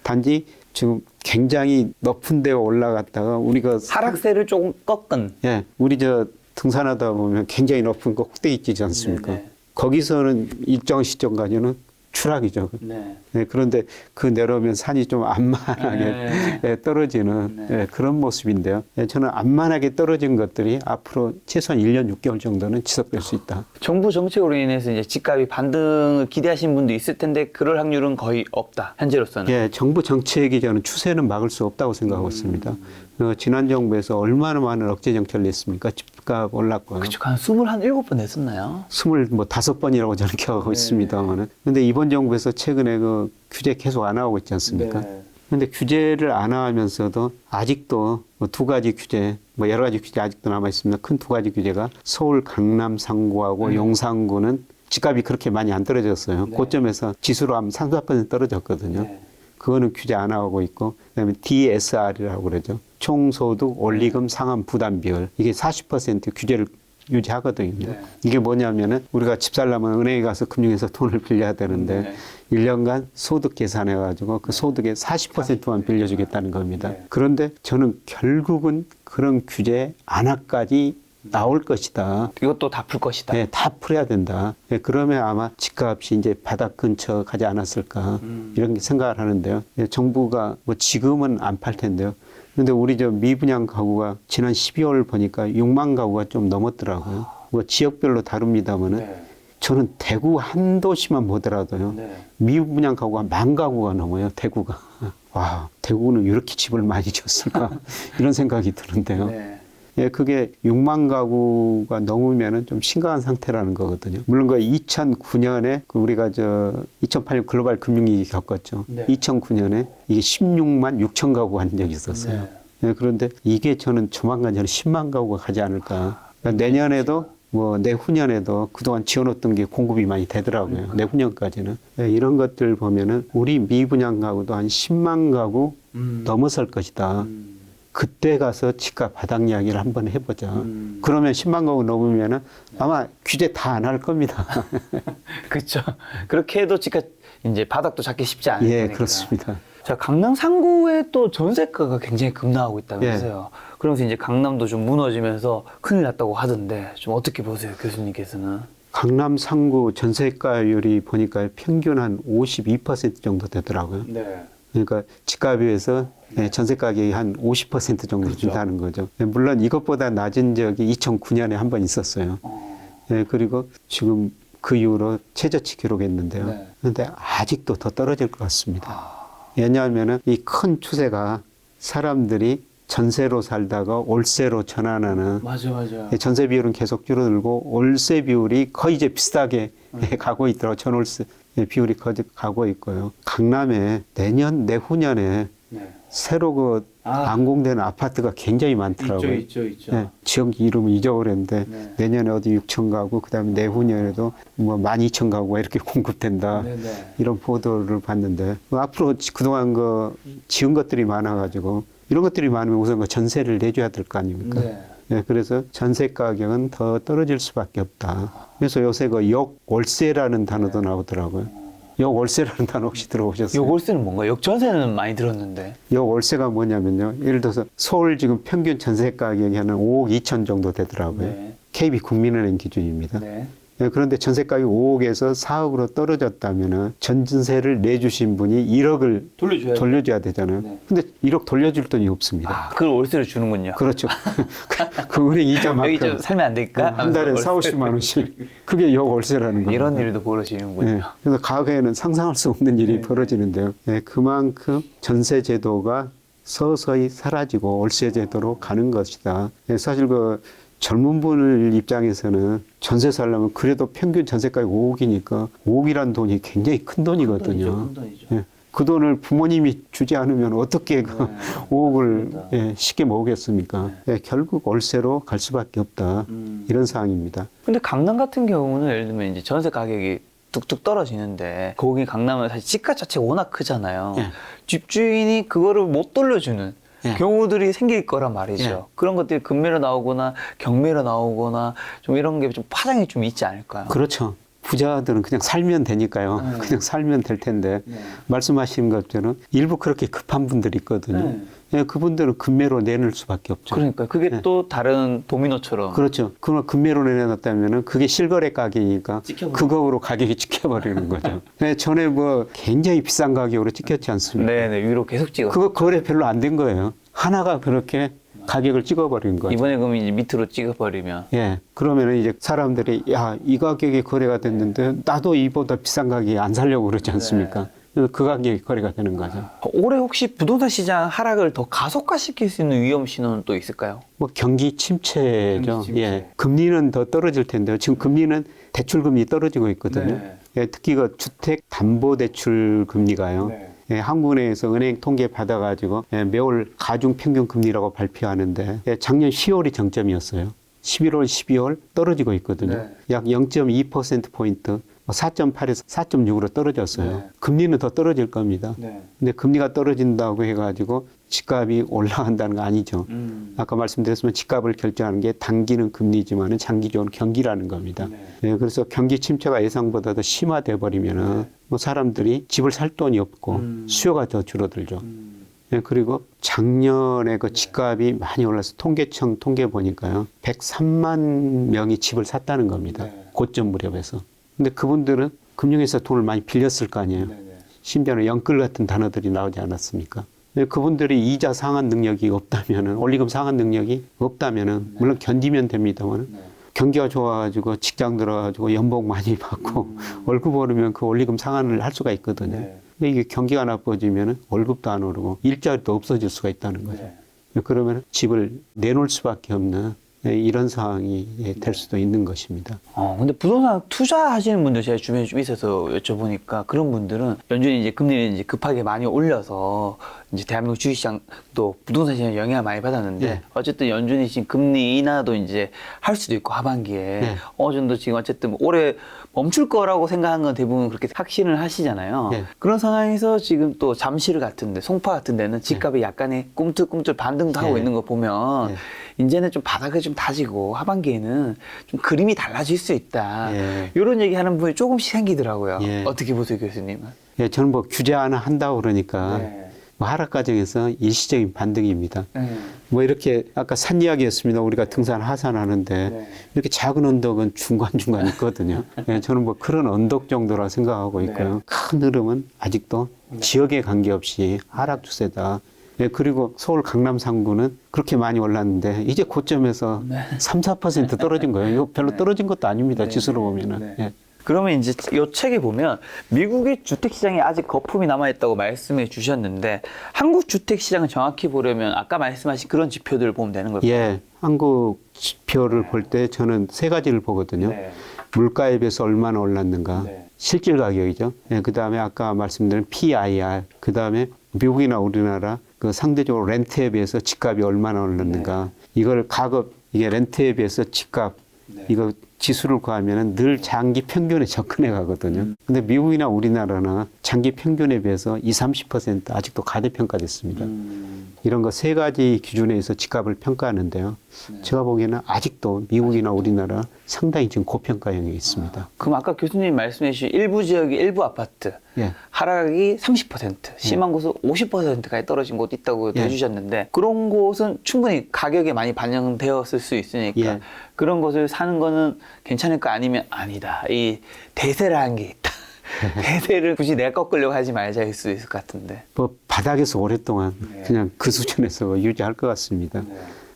단지 지금 굉장히 높은 데 올라갔다가 우리가 하락세를 조금 꺾은. 예, 우리 저 등산하다 보면 굉장히 높은 거 꼭대기 있지 않습니까? 네네. 거기서는 일정 시점까지는 추락이죠. 네. 예, 그런데 그 내려오면 산이 좀 안만하게 네. 예, 떨어지는 네. 예, 그런 모습인데요. 예, 저는 안만하게 떨어진 것들이 앞으로 최소한 1년 6개월 정도는 지속될 수 있다. 정부 정책으로 인해서 이제 집값이 반등을 기대하신 분도 있을 텐데 그럴 확률은 거의 없다. 현재로서는. 예, 정부 정책이 저는 추세는 막을 수 없다고 생각하고 있습니다. 지난 정부에서 얼마나 많은 억제 정책을 냈습니까? 집값 올랐고요. 그쵸. 한 27번 냈었나요? 25번이라고 저는 기억하고 있습니다만은. 근데 이번 정부에서 최근에 그 규제 계속 안 하고 있지 않습니까? 네. 근데 규제를 안 하면서도 아직도 뭐 두 가지 규제, 뭐 여러 가지 규제 아직도 남아 있습니다. 큰 두 가지 규제가 서울 강남 3구하고 용산구는 집값이 그렇게 많이 안 떨어졌어요. 네. 고점에서 지수로 하면 3-4% 떨어졌거든요. 네. 그거는 규제 안 하고 있고, 그다음에 DSR이라고 그러죠. 총소득 원리금 상환 부담 비율. 이게 40% 규제를 유지하거든요. 네. 이게 뭐냐면은 우리가 집 살려면 은행에 가서 금융에서 돈을 빌려야 되는데 네. 1년간 소득 계산해가지고 그 소득의 40%만 빌려주겠다는 겁니다. 네. 그런데 저는 결국은 그런 규제 안하까지 나올 것이다. 이것도 다 풀 것이다. 네, 다 풀어야 된다. 네, 그러면 아마 집값이 이제 바닥 근처 가지 않았을까 이런 게 생각을 하는데요. 네, 정부가 뭐 지금은 안 팔 텐데요. 그런데 우리 저 미분양 가구가 지난 12월 보니까 6만 가구가 좀 넘었더라고요. 뭐 지역별로 다릅니다만은 네. 저는 대구 한 도시만 보더라도요. 네. 미분양 가구가 10,000가구가 넘어요. 대구가. 와, 대구는 이렇게 집을 많이 지었을까 이런 생각이 드는데요. 네. 예, 그게 6만 가구가 넘으면은 좀 심각한 상태라는 거거든요. 물론 그 2009년에 우리가 2008년 글로벌 금융위기 겪었죠. 네. 2009년에 이게 16만 6천 가구가 한 적이 있었어요. 네. 예, 그런데 이게 저는 조만간 10만 가구가 가지 않을까. 그러니까 내년에도 뭐 내후년에도 그동안 지어놓던 게 공급이 많이 되더라고요. 내후년까지는. 예, 이런 것들 보면은 우리 미분양 가구도 한 10만 가구 넘어설 것이다. 그때 가서 집값 바닥 이야기를 한번 해보자. 그러면 10만 가구 넘으면은 아마 규제 다 안 할 겁니다. 그렇죠. 그렇게 해도 집값 이제 바닥도 잡기 쉽지 않을 예, 거니까. 그렇습니다. 자, 강남 상구에 또 전세가가 굉장히 급락하고 있다면서요. 그러면서 이제 강남도 좀 무너지면서 큰일 났다고 하던데 좀 어떻게 보세요, 교수님께서는? 강남 상구 전세가율이 보니까 평균 한 52% 정도 되더라고요. 네. 그러니까 집값에 비해서 전세 가격이 한 50% 정도 그렇죠. 준다는 거죠. 물론 이것보다 낮은 적이 2009년에 한 번 있었어요. 그리고 지금 그 이후로 최저치 기록했는데요. 네. 그런데 아직도 더 떨어질 것 같습니다. 왜냐하면 이 큰 추세가 사람들이 전세로 살다가 월세로 전환하는 맞아. 전세 비율은 계속 줄어들고 월세 비율이 거의 이제 비슷하게 가고 있더라고요. 전월세 비율이 거의 가고 있고요. 강남에 내년, 내후년에 새로 그 완공되는 아파트가 굉장히 많더라고요. 있죠. 네, 지역 이름은 잊어버렸는데 내년에 어디 6천 가구, 그다음에 내후년에도 뭐 12,000 가구가 이렇게 공급된다. 이런 보도를 봤는데 앞으로 그동안 그 지은 것들이 많아가지고 이런 것들이 많으면 우선 그 전세를 내줘야 될 거 아닙니까? 네, 그래서 전세 가격은 더 떨어질 수밖에 없다. 그래서 요새 그 역월세라는 단어도 나오더라고요. 역월세라는 단어 혹시 들어보셨어요? 역월세는 뭔가 역전세는 많이 들었는데. 역월세가 뭐냐면요. 예를 들어서 서울 지금 평균 전세 가격이 한 5억 2천 정도 되더라고요. KB 국민은행 기준입니다. 네, 그런데 전세 가격이 5억에서 4억으로 떨어졌다면은 전세를 내주신 분이 1억을 돌려줘야 되잖아요. 근데 1억 돌려줄 돈이 없습니다. 그걸 월세를 주는군요. 그렇죠. 그 은행 이자만큼 여기 좀 살면 안 될까? 한 달에 40-50만 원씩. 그게 역월세라는 겁니다. 이런 일도 벌어지는군요. 네, 그래서 과거에는 상상할 수 없는 일이 벌어지는데요. 네, 그만큼 전세 제도가 서서히 사라지고 월세 제도로 가는 것이다. 네, 사실 그 젊은 분들 입장에서는 전세 살려면 그래도 평균 전세가가 5억이니까 5억이라는 돈이 굉장히 큰 돈이거든요. 예, 그 돈을 부모님이 주지 않으면 어떻게 그 5억을 쉽게 모으겠습니까? 예, 결국 월세로 갈 수밖에 없다. 이런 상황입니다. 근데 강남 같은 경우는 예를 들면 이제 전세 가격이 뚝뚝 떨어지는데 거기 강남은 사실 집값 자체가 워낙 크잖아요. 집주인이 그거를 못 돌려주는 경우들이 생길 거란 말이죠. 그런 것들이 금매로 나오거나 경매로 나오거나 좀 이런 게 좀 파장이 좀 있지 않을까요? 그렇죠. 부자들은 그냥 살면 되니까요. 그냥 살면 될 텐데 말씀하신 것처럼 일부 그렇게 급한 분들이 있거든요. 예, 그분들은 금매로 내놓을 수밖에 없죠. 그러니까 그게 또 다른 도미노처럼. 그렇죠. 그걸 금매로 내놨다면은 그게 실거래 가격이니까 그거로 가격이 찍혀버리는 거죠. 네, 전에 뭐 굉장히 비싼 가격으로 찍혔지 않습니까? 위로 계속 찍어. 그거 거래 별로 안 된 거예요. 하나가 그렇게 가격을 찍어버린 거죠. 이번에 그럼 이제 밑으로 찍어버리면. 예. 그러면은 이제 사람들이 야, 이 가격에 거래가 됐는데 나도 이보다 비싼 가격에 안 살려고 그러지 않습니까? 그래서 그 가격이 거래가 되는 거죠. 올해 혹시 부동산 시장 하락을 더 가속화시킬 수 있는 위험 신호는 또 있을까요? 뭐 경기 침체죠. 예. 금리는 더 떨어질 텐데요. 지금 금리는 대출 금리 떨어지고 있거든요. 예, 특히 그 주택 담보 대출 금리가요. 예, 한국은행에서 은행 통계 받아가지고 매월 가중 평균 금리라고 발표하는데 작년 10월이 정점이었어요. 11월, 12월 떨어지고 있거든요. 약 0.2%포인트, 4.8에서 4.6으로 떨어졌어요. 금리는 더 떨어질 겁니다. 근데 금리가 떨어진다고 해가지고 집값이 올라간다는 거 아니죠. 아까 말씀드렸지만 집값을 결정하는 게 단기는 금리지만은 장기적으로 경기라는 겁니다. 네, 그래서 경기 침체가 예상보다 더 심화돼 버리면은 뭐 사람들이 집을 살 돈이 없고 수요가 더 줄어들죠. 네, 그리고 작년에 그 집값이 많이 올라서 통계청 통계 보니까요, 103만 명이 집을 샀다는 겁니다. 고점 무렵에서. 근데 그분들은 금융에서 돈을 많이 빌렸을 거 아니에요. 심지어는 영끌 같은 단어들이 나오지 않았습니까? 그분들이 이자 상환 능력이 없다면은, 원리금 상환 능력이 없다면은, 물론 견디면 됩니다만, 경기가 좋아가지고 직장 들어가지고 연봉 많이 받고 월급 오르면 그 원리금 상환을 할 수가 있거든요. 근데 이게 경기가 나빠지면은 월급도 안 오르고 일자리도 없어질 수가 있다는 거죠. 그러면 집을 내놓을 수밖에 없는 이런 상황이 될 수도 있는 것입니다. 근데 부동산 투자하시는 분들 제가 주변에 좀 있어서 여쭤보니까 그런 분들은 연준이 이제 금리를 이제 급하게 많이 올려서 이제 대한민국 주식시장도 부동산 시장에 영향을 많이 받았는데 어쨌든 연준이 지금 금리 인하도 이제 할 수도 있고 하반기에 어느 정도 지금 어쨌든 올해 멈출 거라고 생각한 건 대부분 그렇게 확신을 하시잖아요. 그런 상황에서 지금 또 잠실 같은데 송파 같은 데는 집값이 약간의 꿈틀꿈틀 반등도 하고 있는 거 보면 이제는 좀 바닥을 좀 다지고 하반기에는 좀 그림이 달라질 수 있다. 이런 얘기하는 분이 조금씩 생기더라고요. 어떻게 보세요, 교수님은? 예, 저는 뭐 규제 하나 한다고 그러니까 뭐 하락 과정에서 일시적인 반등입니다. 뭐 이렇게 아까 산 이야기였습니다. 우리가 등산 하산하는데 이렇게 작은 언덕은 중간중간 있거든요. 예, 저는 뭐 그런 언덕 정도라 생각하고 있고요. 큰 흐름은 아직도 지역에 관계없이 하락 추세다. 예, 그리고 서울 강남 상구는 그렇게 많이 올랐는데 이제 고점에서 3, 4% 떨어진 거예요. 이거 별로 떨어진 것도 아닙니다. 지수로 보면은. 예. 그러면 이제 이 책에 보면 미국의 주택 시장이 아직 거품이 남아 있다고 말씀해 주셨는데 한국 주택 시장을 정확히 보려면 아까 말씀하신 그런 지표들을 보면 되는 걸까요? 예, 한국 지표를 볼 때 저는 세 가지를 보거든요. 네. 물가에 비해서 얼마나 올랐는가, 네. 실질 가격이죠. 예, 그 다음에 아까 말씀드린 PIR, 그 다음에 미국이나 우리나라 그 상대적으로 렌트에 비해서 집값이 얼마나 올랐는가. 이걸 가급, 이게 렌트에 비해서 집값, 이거 지수를 구하면은 늘 장기 평균에 접근해 가거든요. 근데 미국이나 우리나라는 장기 평균에 비해서 20, 30% 아직도 가대평가됐습니다. 이런 거 세 가지 기준에서 집값을 평가하는데요. 제가 보기에는 아직도 미국이나 우리나라 상당히 지금 고평가 영역에 있습니다. 그럼 아까 교수님 말씀해 주신 일부 지역의 일부 아파트 예. 하락이 30%, 심한 곳은 50%까지 떨어진 곳 있다고 예. 해주셨는데 그런 곳은 충분히 가격에 많이 반영되었을 수 있으니까 예. 그런 곳을 사는 거는 괜찮을까 아니면 아니다. 이 대세라는 게 있다. 대세를 굳이 내가 꺾으려고 하지 말자 할 수 있을 것 같은데. 뭐 바닥에서 오랫동안 그냥 그 수준에서 유지할 것 같습니다.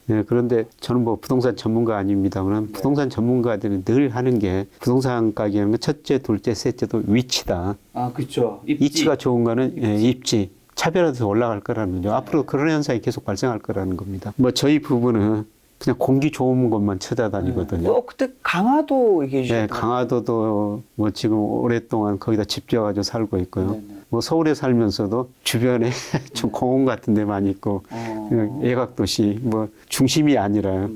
네, 그런데 저는 뭐 부동산 전문가 아닙니다만 부동산 전문가들이 늘 하는 게 부동산 가격은 첫째, 둘째, 셋째도 위치다. 아, 그렇죠. 위치가 좋은 거는 예, 입지. 차별화돼서 올라갈 거라는 거죠. 앞으로 그런 현상이 계속 발생할 거라는 겁니다. 뭐 저희 부부는 그냥 공기 좋은 곳만 찾아다니거든요. 그때 강화도 얘기해 네, 주셨던 강화도도 뭐 지금 오랫동안 거기다 집 지어가지고 살고 있고요. 뭐 서울에 살면서도 주변에 좀 공원 같은 데 많이 있고 그냥 외곽도시 뭐 중심이 아니라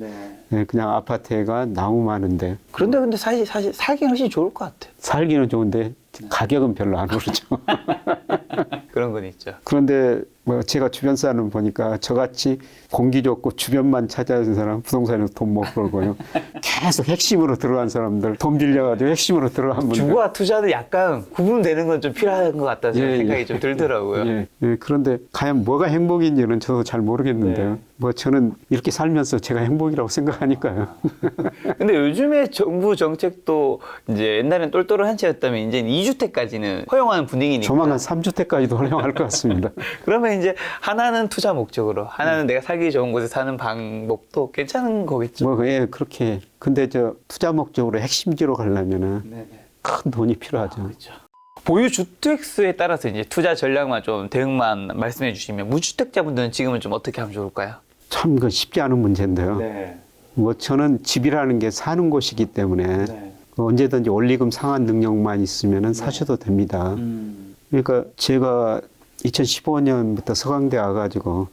네, 그냥 아파트가 나무 많은데 그런데 근데 사실 살기는 훨씬 좋을 것 같아요. 살기는 좋은데 가격은 별로 안 오르죠. 그런 건 있죠. 그런데 뭐 제가 주변 사람 보니까 저같이 공기 좋고 주변만 찾아다니는 사람 부동산에서 돈 못 벌고요. 계속 핵심으로 들어간 사람들 돈 빌려가지고 핵심으로 들어간 분들. 주거와 투자도 약간 구분되는 건 좀 필요한 것 같다는 예, 생각이 예. 좀 들더라고요. 예, 예. 그런데 과연 뭐가 행복인지는 저도 잘 모르겠는데요. 네. 뭐 저는 이렇게 살면서 제가 행복이라고 생각하니까요. 근데 요즘에 정부 정책도 이제 옛날엔 똘똘한 채였다면 이제 2주택까지는 허용하는 분위기니까. 조만간 3주택까지도 활용할 것 같습니다. 그러면 이제 하나는 투자 목적으로, 하나는 내가 살기 좋은 곳에 사는 방법도 괜찮은 거겠죠. 뭐, 예, 그렇게. 근데 저 투자 목적으로 핵심지로 가려면은 큰 돈이 필요하죠. 그렇죠. 보유 주택수에 따라서 이제 투자 전략만 좀 대응만 말씀해 주시면 무주택자분들은 지금은 좀 어떻게 하면 좋을까요? 참 그 쉽지 않은 문제인데요. 네. 뭐 저는 집이라는 게 사는 곳이기 때문에 언제든지 원리금 상환 능력만 있으면은 사셔도 됩니다. 그러니까 제가 2015년부터 서강대 와가지고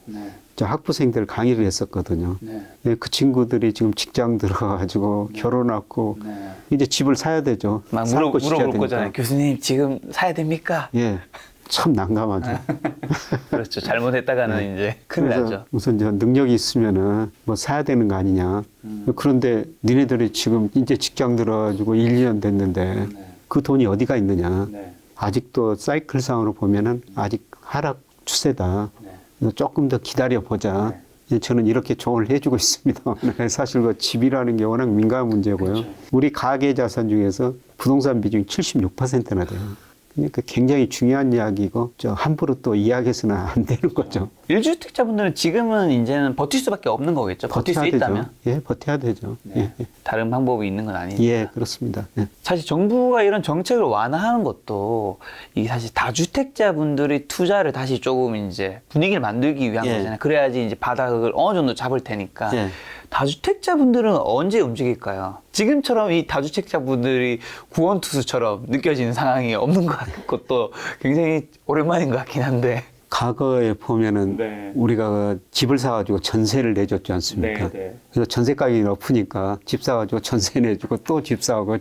저 학부생들 강의를 했었거든요. 네, 그 친구들이 지금 직장 들어가가지고 결혼하고 이제 집을 사야 되죠. 막 살 곳이 있어야 물어볼 되니까. 거잖아요. 교수님 지금 사야 됩니까? 예, 참 난감하죠. 그렇죠. 잘못했다가는 이제 큰일 그래서 나죠. 우선 저 능력이 있으면은 뭐 사야 되는 거 아니냐. 그런데 니네들이 지금 이제 직장 들어가지고 1, 2년 됐는데 그 돈이 어디가 있느냐. 아직도 사이클상으로 보면은 아직 하락 추세다. 그래서 조금 더 기다려 보자. 저는 이렇게 조언을 해주고 있습니다. 사실 그 집이라는 게 워낙 민감한 문제고요. 우리 가계 자산 중에서 부동산 비중이 76%나 돼요. 그러니까 굉장히 중요한 이야기고 함부로 또 이야기해서는 안 되는 거죠. 1주택자분들은 지금은 이제는 버틸 수밖에 없는 거겠죠. 버틸 수 버텨야 있다면. 되죠. 예, 버텨야 되죠. 예, 예. 다른 방법이 있는 건 아니니까. 예, 그렇습니다. 예. 사실 정부가 이런 정책을 완화하는 것도 이 사실 다주택자분들이 투자를 다시 조금 이제 분위기를 만들기 위한 예. 거잖아요. 그래야지 이제 바닥을 어느 정도 잡을 테니까. 예. 다주택자분들은 언제 움직일까요? 지금처럼 이 다주택자분들이 구원투수처럼 느껴지는 상황이 없는 것 같고 굉장히 오랜만인 것 같긴 한데. 과거에 보면은 네. 우리가 집을 사가지고 전세를 내줬지 않습니까? 그래서 전세 가격이 높으니까 집 사가지고 전세 내주고 또 집 사고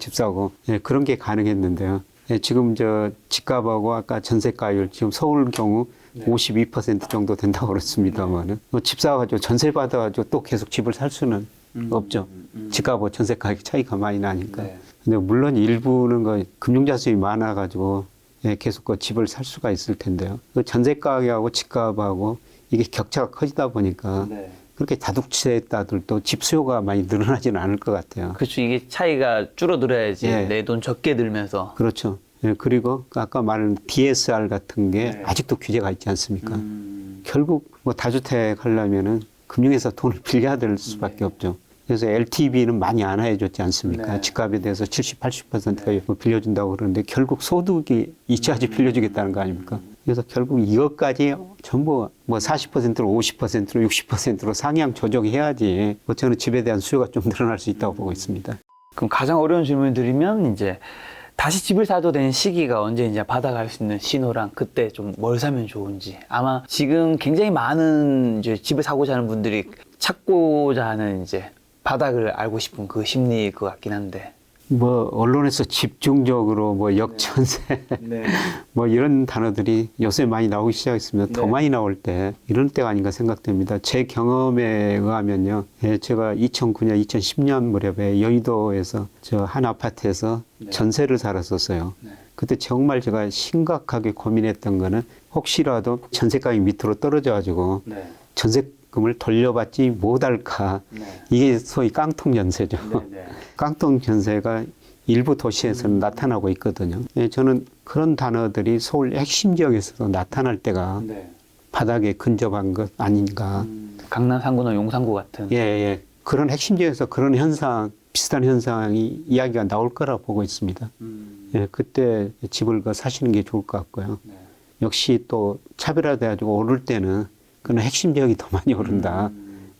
예, 그런 게 가능했는데요. 예, 지금 저 집값하고 아까 전세가율 지금 서울 경우 52% 정도 된다고 그랬습니다만은 집 사가지고 전세 받아가지고 또 계속 집을 살 수는 없죠. 집값하고 전세 가격 차이가 많이 나니까. 근데 물론 일부는 그 금융자산이 많아가지고 예, 계속 그 집을 살 수가 있을 텐데요. 그 전세 가격하고 집값하고 이게 격차가 커지다 보니까 그렇게 다둑치다들도 집 수요가 많이 늘어나지는 않을 것 같아요. 그렇죠. 이게 차이가 줄어들어야지 예. 내 돈 적게 들면서. 그렇죠. 예, 그리고 아까 말한 DSR 같은 게 아직도 규제가 있지 않습니까? 결국 뭐 다주택 하려면은 금융에서 돈을 빌려야 될 수밖에 없죠. 그래서 LTV는 많이 안 해줬지 않습니까? 네. 집값에 대해서 70, 80%가 빌려준다고 그러는데 결국 소득이 있어야지 빌려주겠다는 거 아닙니까? 그래서 결국 이것까지 전부 뭐 40%로 50%로 60%로 상향 조정해야지 뭐 저는 집에 대한 수요가 좀 늘어날 수 있다고 보고 있습니다. 그럼 가장 어려운 질문을 드리면 이제 다시 집을 사도 되는 시기가 언제 이제 받아갈 수 있는 신호랑 그때 좀 뭘 사면 좋은지 아마 지금 굉장히 많은 이제 집을 사고자 하는 분들이 찾고자 하는 이제 바닥을 알고 싶은 그 심리일 것 같긴 한데. 뭐 언론에서 집중적으로 뭐 역전세 네. 뭐 이런 단어들이 요새 많이 나오기 시작했습니다. 더 네. 많이 나올 때 이런 때가 아닌가 생각됩니다. 제 경험에 의하면요. 제가 2009년, 2010년 무렵에 여의도에서 저 한 아파트에서 네. 전세를 살았었어요. 네. 그때 정말 제가 심각하게 고민했던 거는 혹시라도 전세가격이 밑으로 떨어져 가지고 네. 전세금을 돌려받지 못할까. 네. 이게 소위 깡통 전세죠. 네. 깡통 전세가 일부 도시에서는 나타나고 있거든요. 예, 저는 그런 단어들이 서울 핵심 지역에서도 나타날 때가 네. 바닥에 근접한 것 아닌가. 강남 상구나 용산구 같은. 예, 예. 그런 핵심 지역에서 그런 현상, 비슷한 현상이 이야기가 나올 거라 보고 있습니다. 예, 그때 집을 사시는 게 좋을 것 같고요. 네. 역시 또 차별화돼가지고 오를 때는 그런 핵심 지역이 더 많이 오른다.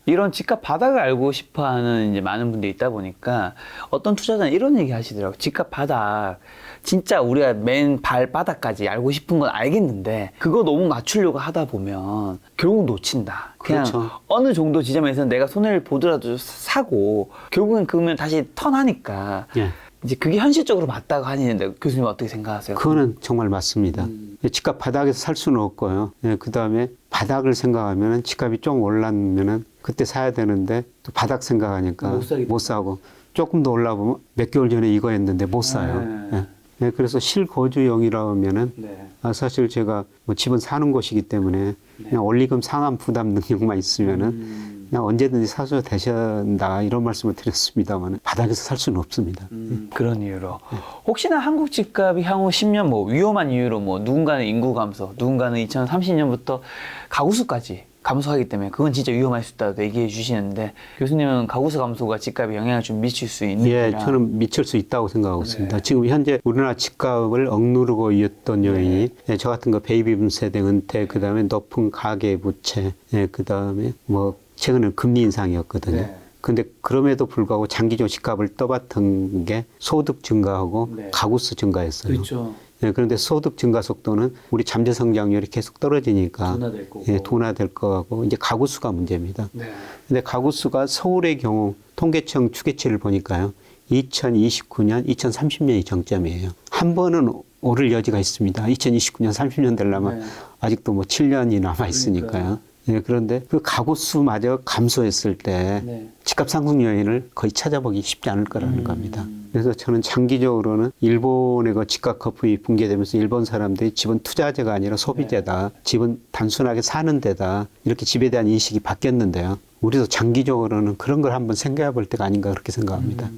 이런 집값 바닥을 알고 싶어 하는 이제 많은 분들이 있다 보니까 어떤 투자자는 이런 얘기 하시더라고요. 집값 바닥, 진짜 우리가 맨 발바닥까지 알고 싶은 건 알겠는데 그거 너무 맞추려고 하다 보면 결국 놓친다. 그냥 그렇죠. 어느 정도 지점에서 내가 손해를 보더라도 사고 결국은 그러면 다시 턴하니까 예. 이제 그게 현실적으로 맞다고 하는데 교수님 어떻게 생각하세요? 그거는 정말 맞습니다. 집값 바닥에서 살 수는 없고요. 예, 그 다음에 바닥을 생각하면은 집값이 좀 올랐면은 그때 사야 되는데 또 바닥 생각하니까 못 사고 조금 더 올라보면 몇 개월 전에 이거 했는데 못 사요. 네. 예. 예, 그래서 실거주용이라고 하면은 네. 사실 제가 뭐 집은 사는 곳이기 때문에 그냥 원리금 상환 부담 능력만 있으면은 그냥 언제든지 사셔도 되신다 이런 말씀을 드렸습니다만 바닥에서 살 수는 없습니다. 그런 이유로 혹시나 한국 집값이 향후 10년 뭐 위험한 이유로 뭐 누군가는 인구 감소, 누군가는 2030년부터 가구수까지 감소하기 때문에 그건 진짜 위험할 수 있다고 얘기해 주시는데 교수님은 가구수 감소가 집값에 영향을 좀 미칠 수 있는 예, 저는 미칠 수 있다고 생각하고 있습니다. 네. 지금 현재 우리나라 집값을 억누르고 있던 요인이 예, 저 같은 거 베이비붐 세대 은퇴, 그 다음에 높은 가계 부채, 예, 그 다음에 뭐 최근에는 금리 인상이었거든요. 네. 근데 그럼에도 불구하고 장기적으로 집값을 떠받든 게 소득 증가하고 네. 가구수 증가였어요. 그렇죠. 예, 그런데 소득 증가 속도는 우리 잠재 성장률이 계속 떨어지니까 둔화될 거고. 예, 둔화될 거고 이제 가구 수가 문제입니다. 네. 근데 가구 수가 서울의 경우 통계청 추계치를 보니까요. 2029년, 2030년이 정점이에요. 한 번은 오를 여지가 있습니다. 2029년, 30년 되려면 네. 아직도 뭐 7년이 남아 있으니까요. 예, 그런데 그 가구 수마저 감소했을 때 네. 집값 상승 요인을 거의 찾아보기 쉽지 않을 거라는 겁니다. 그래서 저는 장기적으로는 일본의 그 집값 거품이 붕괴되면서 일본 사람들이 집은 투자재가 아니라 소비재다. 집은 단순하게 사는 데다. 이렇게 집에 대한 인식이 바뀌었는데요. 우리도 장기적으로는 그런 걸 한번 생각해 볼 때가 아닌가 그렇게 생각합니다.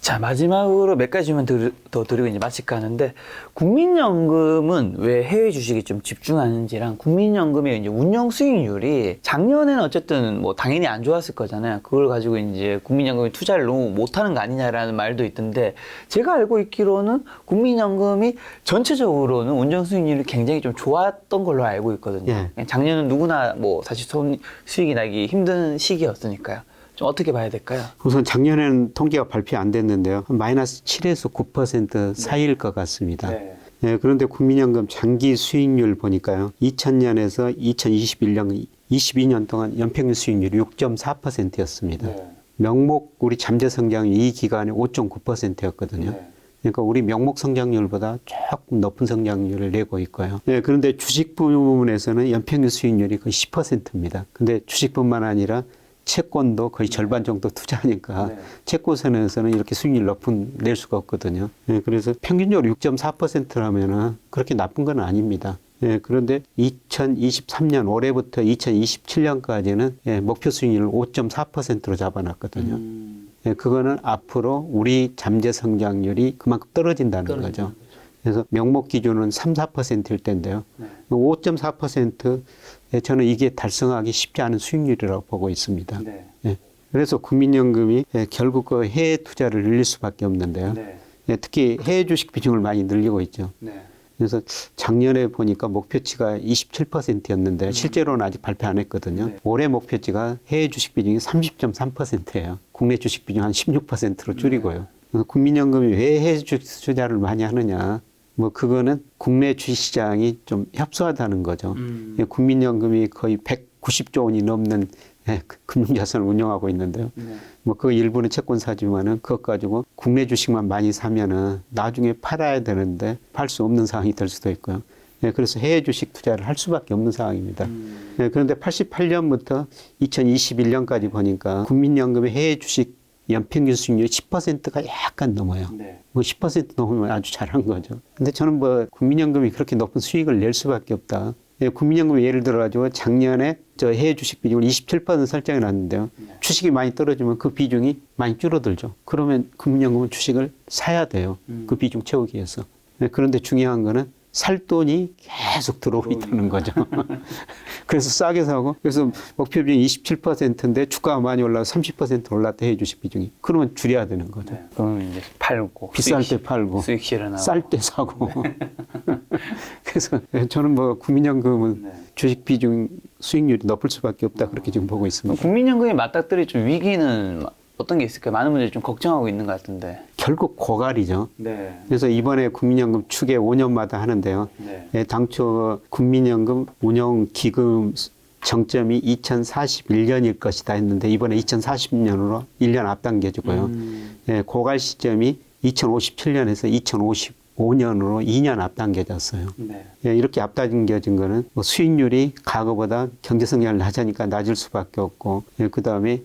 자, 마지막으로 몇 가지 질문 더 드리고 이제 마칠까 하는데, 국민연금은 왜 해외 주식에 좀 집중하는지랑 국민연금의 이제 운영 수익률이 작년에는 어쨌든 뭐 당연히 안 좋았을 거잖아요. 그걸 가지고 이제 국민연금이 투자를 너무 못하는 거 아니냐라는 말도 있던데, 제가 알고 있기로는 국민연금이 전체적으로는 운영 수익률이 굉장히 좀 좋았던 걸로 알고 있거든요. 예. 작년은 누구나 뭐 사실 수익이 나기 힘든 시기였으니까요. 좀 어떻게 봐야 될까요? 우선 작년에는 통계가 발표 안 됐는데요. 마이너스 7에서 9% 사이일 것 같습니다. 네. 예, 그런데 국민연금 장기 수익률 보니까요. 2000년에서 2021년, 22년 동안 연평균 수익률이 6.4%였습니다. 네. 명목 우리 잠재 성장이 이 기간에 5.9%였거든요. 네. 그러니까 우리 명목 성장률보다 조금 높은 성장률을 내고 있고요. 네, 그런데 주식 부분에서는 연평균 수익률이 거의 10%입니다. 근데 주식뿐만 아니라 채권도 거의 절반 정도 투자하니까 네. 채권선에서는 이렇게 수익률 높은 낼 수가 없거든요. 네, 그래서 평균적으로 6.4%라면은 그렇게 나쁜 건 아닙니다. 예, 그런데 2023년 올해부터 2027년까지는 예, 목표 수익률을 5.4%로 잡아놨거든요. 예, 그거는 앞으로 우리 잠재 성장률이 그만큼 떨어진다는 거죠. 그래서 명목 기준은 3, 4%일 텐데요. 네. 5.4%에 저는 이게 달성하기 쉽지 않은 수익률이라고 보고 있습니다. 네. 예. 그래서 국민연금이 결국 그 해외 투자를 늘릴 수밖에 없는데요. 특히 해외 주식 비중을 많이 늘리고 있죠. 그래서 작년에 보니까 목표치가 27%였는데 실제로는 아직 발표 안 했거든요. 올해 목표치가 해외 주식 비중이 30.3%예요. 국내 주식 비중 한 16%로 줄이고요. 그래서 국민연금이 왜 해외 주식 투자를 많이 하느냐? 뭐 그거는 국내 주식시장이 좀 협소하다는 거죠. 국민연금이 거의 190조 원이 넘는 금융자산을 운영하고 있는데요. 뭐 그 일부는 채권사지만은 그것 가지고 국내 주식만 많이 사면은 나중에 팔아야 되는데 팔 수 없는 상황이 될 수도 있고요. 그래서 해외 주식 투자를 할 수밖에 없는 상황입니다. 그런데 88년부터 2021년까지 보니까 국민연금의 해외 주식 연평균 수익률이 10%가 약간 넘어요. 뭐 10% 넘으면 아주 잘한 거죠. 근데 저는 뭐 국민연금이 그렇게 높은 수익을 낼 수밖에 없다. 국민연금이 예를 들어가지고 작년에 저 해외 주식 비중을 27% 설정해 놨는데요. 주식이 많이 떨어지면 그 비중이 많이 줄어들죠. 그러면 국민연금은 주식을 사야 돼요. 그 비중 채우기 위해서. 그런데 중요한 거는 살 돈이 계속 들어오고 있다는 거죠. 그래서 싸게 사고, 그래서 목표 비중이 27%인데 주가가 많이 올라서 30% 올랐다 해외 주식 비중이. 그러면 줄여야 되는 거죠. 그러면 이제 팔고. 비쌀 때 팔고, 수익 실현하고. 쌀 때 사고. 그래서 저는 뭐 국민연금은 주식 비중 수익률이 높을 수밖에 없다 그렇게 지금 보고 있습니다. 국민연금이 맞닥뜨릴 좀 위기는 어떤 게 있을까요? 많은 분들이 좀 걱정하고 있는 것 같은데. 결국 고갈이죠. 그래서 이번에 국민연금 추계 5년마다 하는데요. 당초 국민연금 운영기금 정점이 2041년일 것이다 했는데 이번에 2040년으로 1년 앞당겨지고요. 고갈 시점이 2057년에서 2055년으로 2년 앞당겨졌어요. 이렇게 앞당겨진 거는 뭐 수익률이 과거보다 경제 성장을 낮으니까 낮을 수밖에 없고, 그 다음에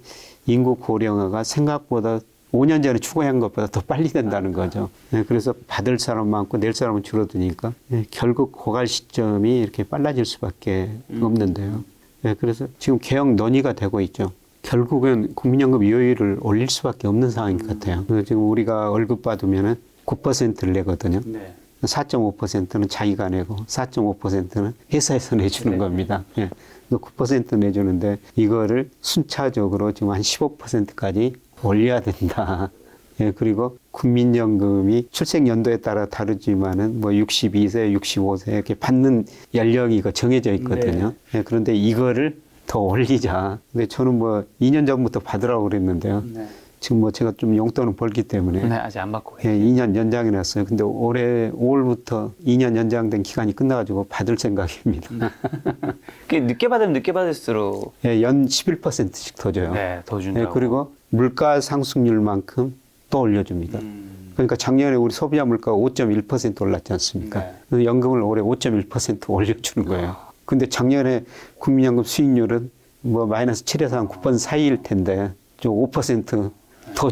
인구 고령화가 생각보다 5년 전에 추구한 것보다 더 빨리 된다는 거죠. 그래서 받을 사람 많고 낼 사람은 줄어드니까 결국 고갈 시점이 이렇게 빨라질 수밖에 없는데요. 그래서 지금 개혁 논의가 되고 있죠. 결국은 국민연금 이율을 올릴 수밖에 없는 상황인 것 같아요. 그래서 지금 우리가 월급 받으면은 9%를 내거든요. 4.5%는 자기가 내고 4.5%는 회사에서 내주는 겁니다. 9% 내주는데 이거를 순차적으로 지금 한 15%까지 올려야 된다. 그리고 국민연금이 출생연도에 따라 다르지만은 뭐 62세, 65세 이렇게 받는 연령이 이거 정해져 있거든요. 그런데 이거를 더 올리자. 근데 저는 뭐 2년 전부터 받으라고 그랬는데요. 지금 뭐 제가 좀 용돈을 벌기 때문에 아직 안 받고 계세요. 2년 연장해 놨어요. 근데 올해 5월부터 2년 연장된 기간이 끝나가지고 받을 생각입니다. 늦게 받으면 늦게 받을수록 연 11%씩 더 줘요. 더 준다고. 그리고 물가 상승률만큼 또 올려줍니다. 그러니까 작년에 우리 소비자 물가가 5.1% 올랐지 않습니까? 그래서 연금을 올해 5.1% 올려주는 거예요. 근데 작년에 국민연금 수익률은 뭐 마이너스 7에서 한 9% 사이일 텐데 좀 5%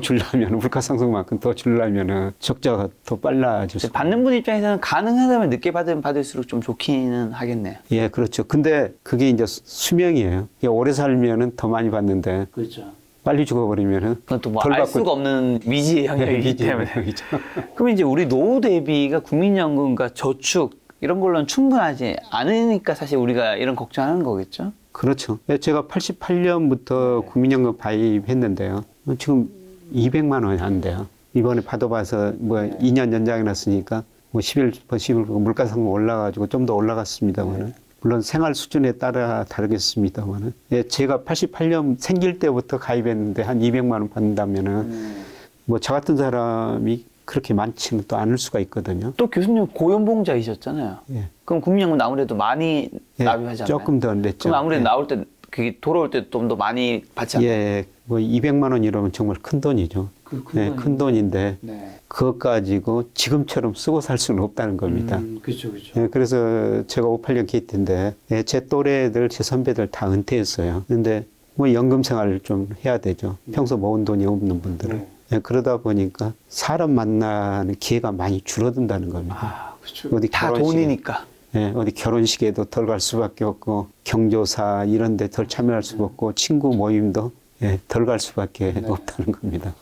주려면 물가 상승만큼 더 주려면은 적자가 더 빨라질 수. 받는 분 입장에서는 가능하다면 늦게 받으면 받을수록 좀 좋기는 하겠네요. 예, 그렇죠. 근데 그게 이제 수명이에요. 오래 살면은 더 많이 받는데. 그렇죠. 빨리 죽어버리면은 그건 또 뭐 알 수가 없는 미지의 영역이기 때문에. 그럼 이제 우리 노후 대비가 국민연금과 저축 이런 걸로는 충분하지 않으니까 사실 우리가 이런 걱정하는 거겠죠? 그렇죠. 제가 88년부터 국민연금 가입했는데요. 지금 200만 원이 안 돼요. 이번에 받아봐서 뭐 2년 연장해 놨으니까 뭐 11% 물가상승 올라가지고 좀 더 올라갔습니다만은. 물론 생활 수준에 따라 다르겠습니다만은. 제가 88년 생길 때부터 가입했는데 한 200만 원 받는다면은 뭐 저 같은 사람이 그렇게 많지는 또 않을 수가 있거든요. 또 교수님 고연봉자이셨잖아요. 그럼 국민연금 아무래도 많이 납입하지 않나요? 조금 더 냈죠. 그럼 아무래도 나올 때, 그게 돌아올 때 좀 더 많이 받지 않나요? 뭐 200만 원 이러면 정말 큰 돈이죠. 큰 돈인데 그것 가지고 지금처럼 쓰고 살 수는 없다는 겁니다. 그렇죠. 그래서 제가 58년 기티인데 제 또래들, 제 선배들 다 은퇴했어요. 근데 뭐 연금 생활을 좀 해야 되죠. 평소 모은 돈이 없는 분들은. 그러다 보니까 사람 만나는 기회가 많이 줄어든다는 겁니다. 어디 다 돈이니까. 어디 결혼식에도 덜 갈 수밖에 없고 경조사 이런 데 덜 참여할 수가 없고 친구 모임도 덜 갈 수밖에 없다는 겁니다.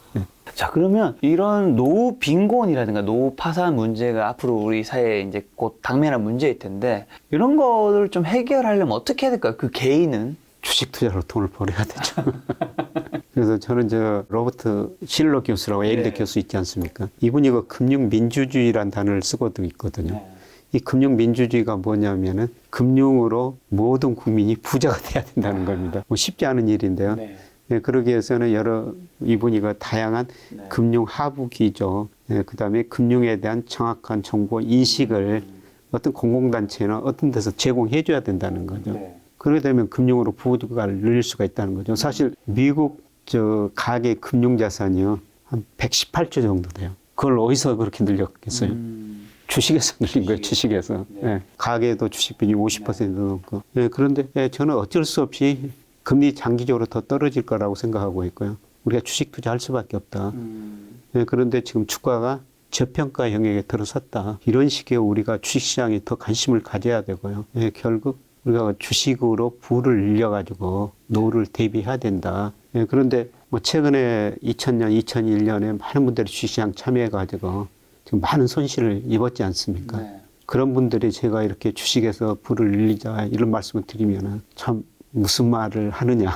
자, 그러면 이런 노후 빈곤이라든가 노후 파산 문제가 앞으로 우리 사회에 이제 곧 당면한 문제일 텐데 이런 거를 좀 해결하려면 어떻게 해야 될까요? 그 개인은? 주식 투자로 돈을 벌어야 되죠. 그래서 저는 저 로버트 실러 교수라고 예일대 네. 교수 있지 않습니까? 이분이 그 금융민주주의란 단어를 쓰고도 있거든요. 네. 이 금융민주주의가 뭐냐면은 금융으로 모든 국민이 부자가 돼야 된다는 겁니다. 뭐 쉽지 않은 일인데요. 네. 예, 그러기 위해서는 이분이 그 다양한 네. 금융 하부 기조, 그다음에 금융에 대한 정확한 정보 인식을 어떤 공공단체나 어떤 데서 제공해 줘야 된다는 거죠. 네. 그러게 되면 금융으로 부가를 늘릴 수가 있다는 거죠. 사실 미국 저 가계 금융 자산이요 한 118조 정도 돼요. 그걸 어디서 그렇게 늘렸겠어요? 주식에서 늘린 거예요. 주식에서. 네. 예, 가계도 주식 비중이 50% 넘고. 예, 그런데 저는 어쩔 수 없이 금리 장기적으로 더 떨어질 거라고 생각하고 있고요. 우리가 주식 투자할 수밖에 없다. 예, 그런데 지금 주가가 저평가 영역에 들어섰다. 이런 식의 우리가 주식시장에 더 관심을 가져야 되고요. 예, 결국 우리가 주식으로 부를 늘려가지고 노후를 대비해야 된다. 예, 그런데 뭐 최근에 2000년, 2001년에 많은 분들이 주식시장 참여해가지고 지금 많은 손실을 입었지 않습니까? 네. 그런 분들이 제가 이렇게 주식에서 부를 늘리자 이런 말씀을 드리면은 참 무슨 말을 하느냐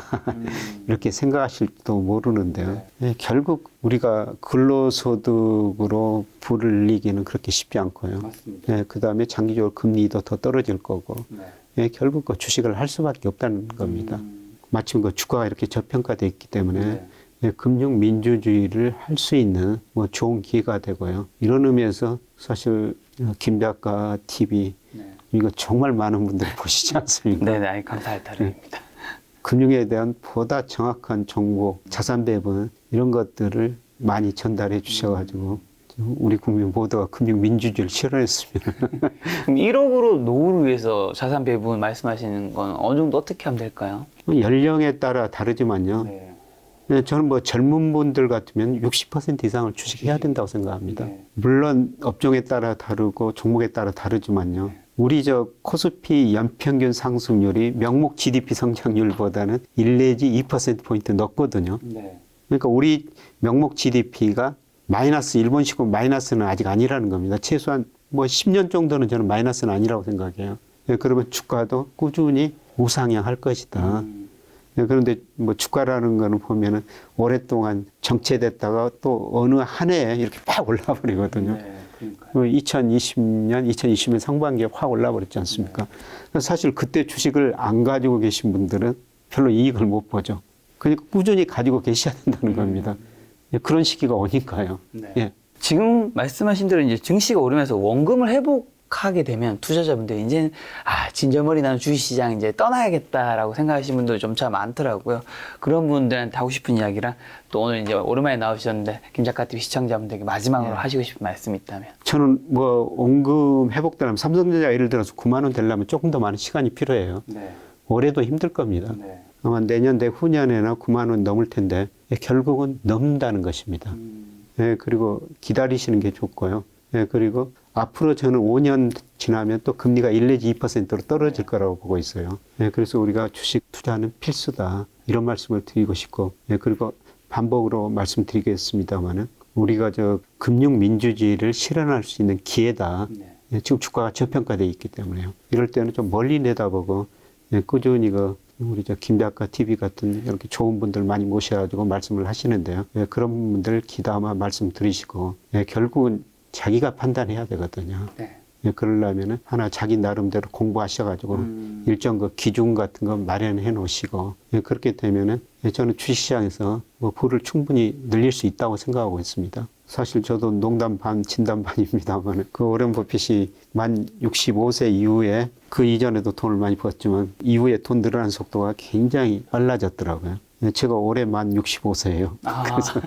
이렇게 생각하실지도 모르는데요. 예, 결국 우리가 근로소득으로 부를 늘리기는 그렇게 쉽지 않고요. 맞습니다. 예, 그다음에 장기적으로 금리도 더 떨어질 거고 네. 예, 결국 그 주식을 할 수밖에 없다는 겁니다. 마침 그 주가가 이렇게 저평가돼 있기 때문에 네. 예, 금융 민주주의를 할 수 있는 뭐 좋은 기회가 되고요. 이런 의미에서 사실 김 작가 TV 네. 이거 정말 많은 분들이 보시지 않습니까? 네네, 아이, 감사할 따름입니다. 금융에 대한 보다 정확한 정보, 자산 배분 이런 것들을 많이 전달해 주셔가지고 우리 국민 모두가 금융 민주주의를 실현했으면 그럼 1억으로 노후를 위해서 자산 배분 말씀하시는 건 어느 정도 어떻게 하면 될까요? 연령에 따라 다르지만요. 네. 네, 저는 뭐 젊은 분들 같으면 60% 이상을 주식해야 된다고 생각합니다. 네. 물론 업종에 따라 다르고 종목에 따라 다르지만요. 우리 저 코스피 연평균 상승률이 명목 GDP 성장률보다는 1 내지 2%포인트 높거든요. 네. 그러니까 우리 명목 GDP가 마이너스 일본식으로 마이너스는 아직 아니라는 겁니다. 최소한 뭐 10년 정도는 저는 마이너스는 아니라고 생각해요. 예, 그러면 주가도 꾸준히 우상향할 것이다. 예, 그런데 뭐 주가라는 거는 보면은 오랫동안 정체됐다가 또 어느 한 해에 이렇게 팍 올라 버리거든요. 네. 그러니까요. 2020년 상반기에 확 올라 버렸지 않습니까? 그래서 사실 그때 주식을 안 가지고 계신 분들은 별로 이익을 못 보죠. 그러니까 꾸준히 가지고 계셔야 된다는 겁니다. 예, 그런 시기가 오니까요. 네. 예. 지금 말씀하신 대로 이제 증시가 오르면서 원금을 회복하게 되면 투자자분들이 이제 진절머리 나는 주식시장 이제 떠나야겠다라고 생각하시는 분들 점차 많더라고요. 그런 분들한테 하고 싶은 이야기랑 또 오늘 이제 오랜만에 나오셨는데 김 작가 TV 시청자분들에게 마지막으로 하시고 싶은 말씀이 있다면. 저는 뭐 원금 회복되려면 삼성전자 예를 들어서 9만 원 되려면 조금 더 많은 시간이 필요해요. 네. 올해도 힘들 겁니다. 네. 아마 내년 내후년에나 9만 원 넘을 텐데 결국은 넘는다는 것입니다. 예, 그리고 기다리시는 게 좋고요. 예, 그리고 앞으로 저는 5년 지나면 또 금리가 1 내지 2%로 떨어질 거라고 보고 있어요. 예, 그래서 우리가 주식 투자는 필수다. 이런 말씀을 드리고 싶고, 예, 그리고 반복으로 말씀드리겠습니다만은 우리가 저 금융 민주주의를 실현할 수 있는 기회다. 네. 예, 지금 주가가 저평가되어 있기 때문에요. 이럴 때는 좀 멀리 내다보고 예, 꾸준히 우리 저 김 작가 TV 같은 이렇게 좋은 분들 많이 모셔가지고 말씀을 하시는데요. 예, 그런 분들 기담아 말씀 드리시고 예, 결국은 자기가 판단해야 되거든요. 네. 예, 그러려면은 하나 자기 나름대로 공부하셔가지고 일정 그 기준 같은 거 마련해 놓으시고 예, 그렇게 되면은 예, 저는 주식시장에서 뭐 부를 충분히 늘릴 수 있다고 생각하고 있습니다. 사실 저도 농담 반 진담 반입니다만 그 오렌 버핏이 만 65세 이후에 그 이전에도 돈을 많이 벌었지만 이후에 돈 늘어나는 속도가 굉장히 빨라졌더라고요. 예, 제가 올해 만 65세예요. 그래서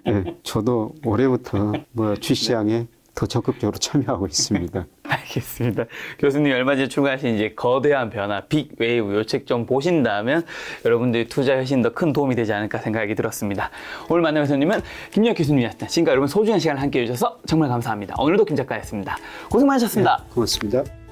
예, 저도 올해부터 뭐 주식시장에 더 적극적으로 참여하고 있습니다. 알겠습니다. 교수님 얼마 전에 출간하신 이제 거대한 변화, 빅 웨이브 요 책 좀 보신다면 여러분들이 투자에 훨씬 더 큰 도움이 되지 않을까 생각이 들었습니다. 오늘 만난 교수님은 김유혁 교수님이었습니다. 지금까지 여러분 소중한 시간을 함께 해주셔서 정말 감사합니다. 오늘도 김 작가였습니다. 고생 많으셨습니다. 네, 고맙습니다.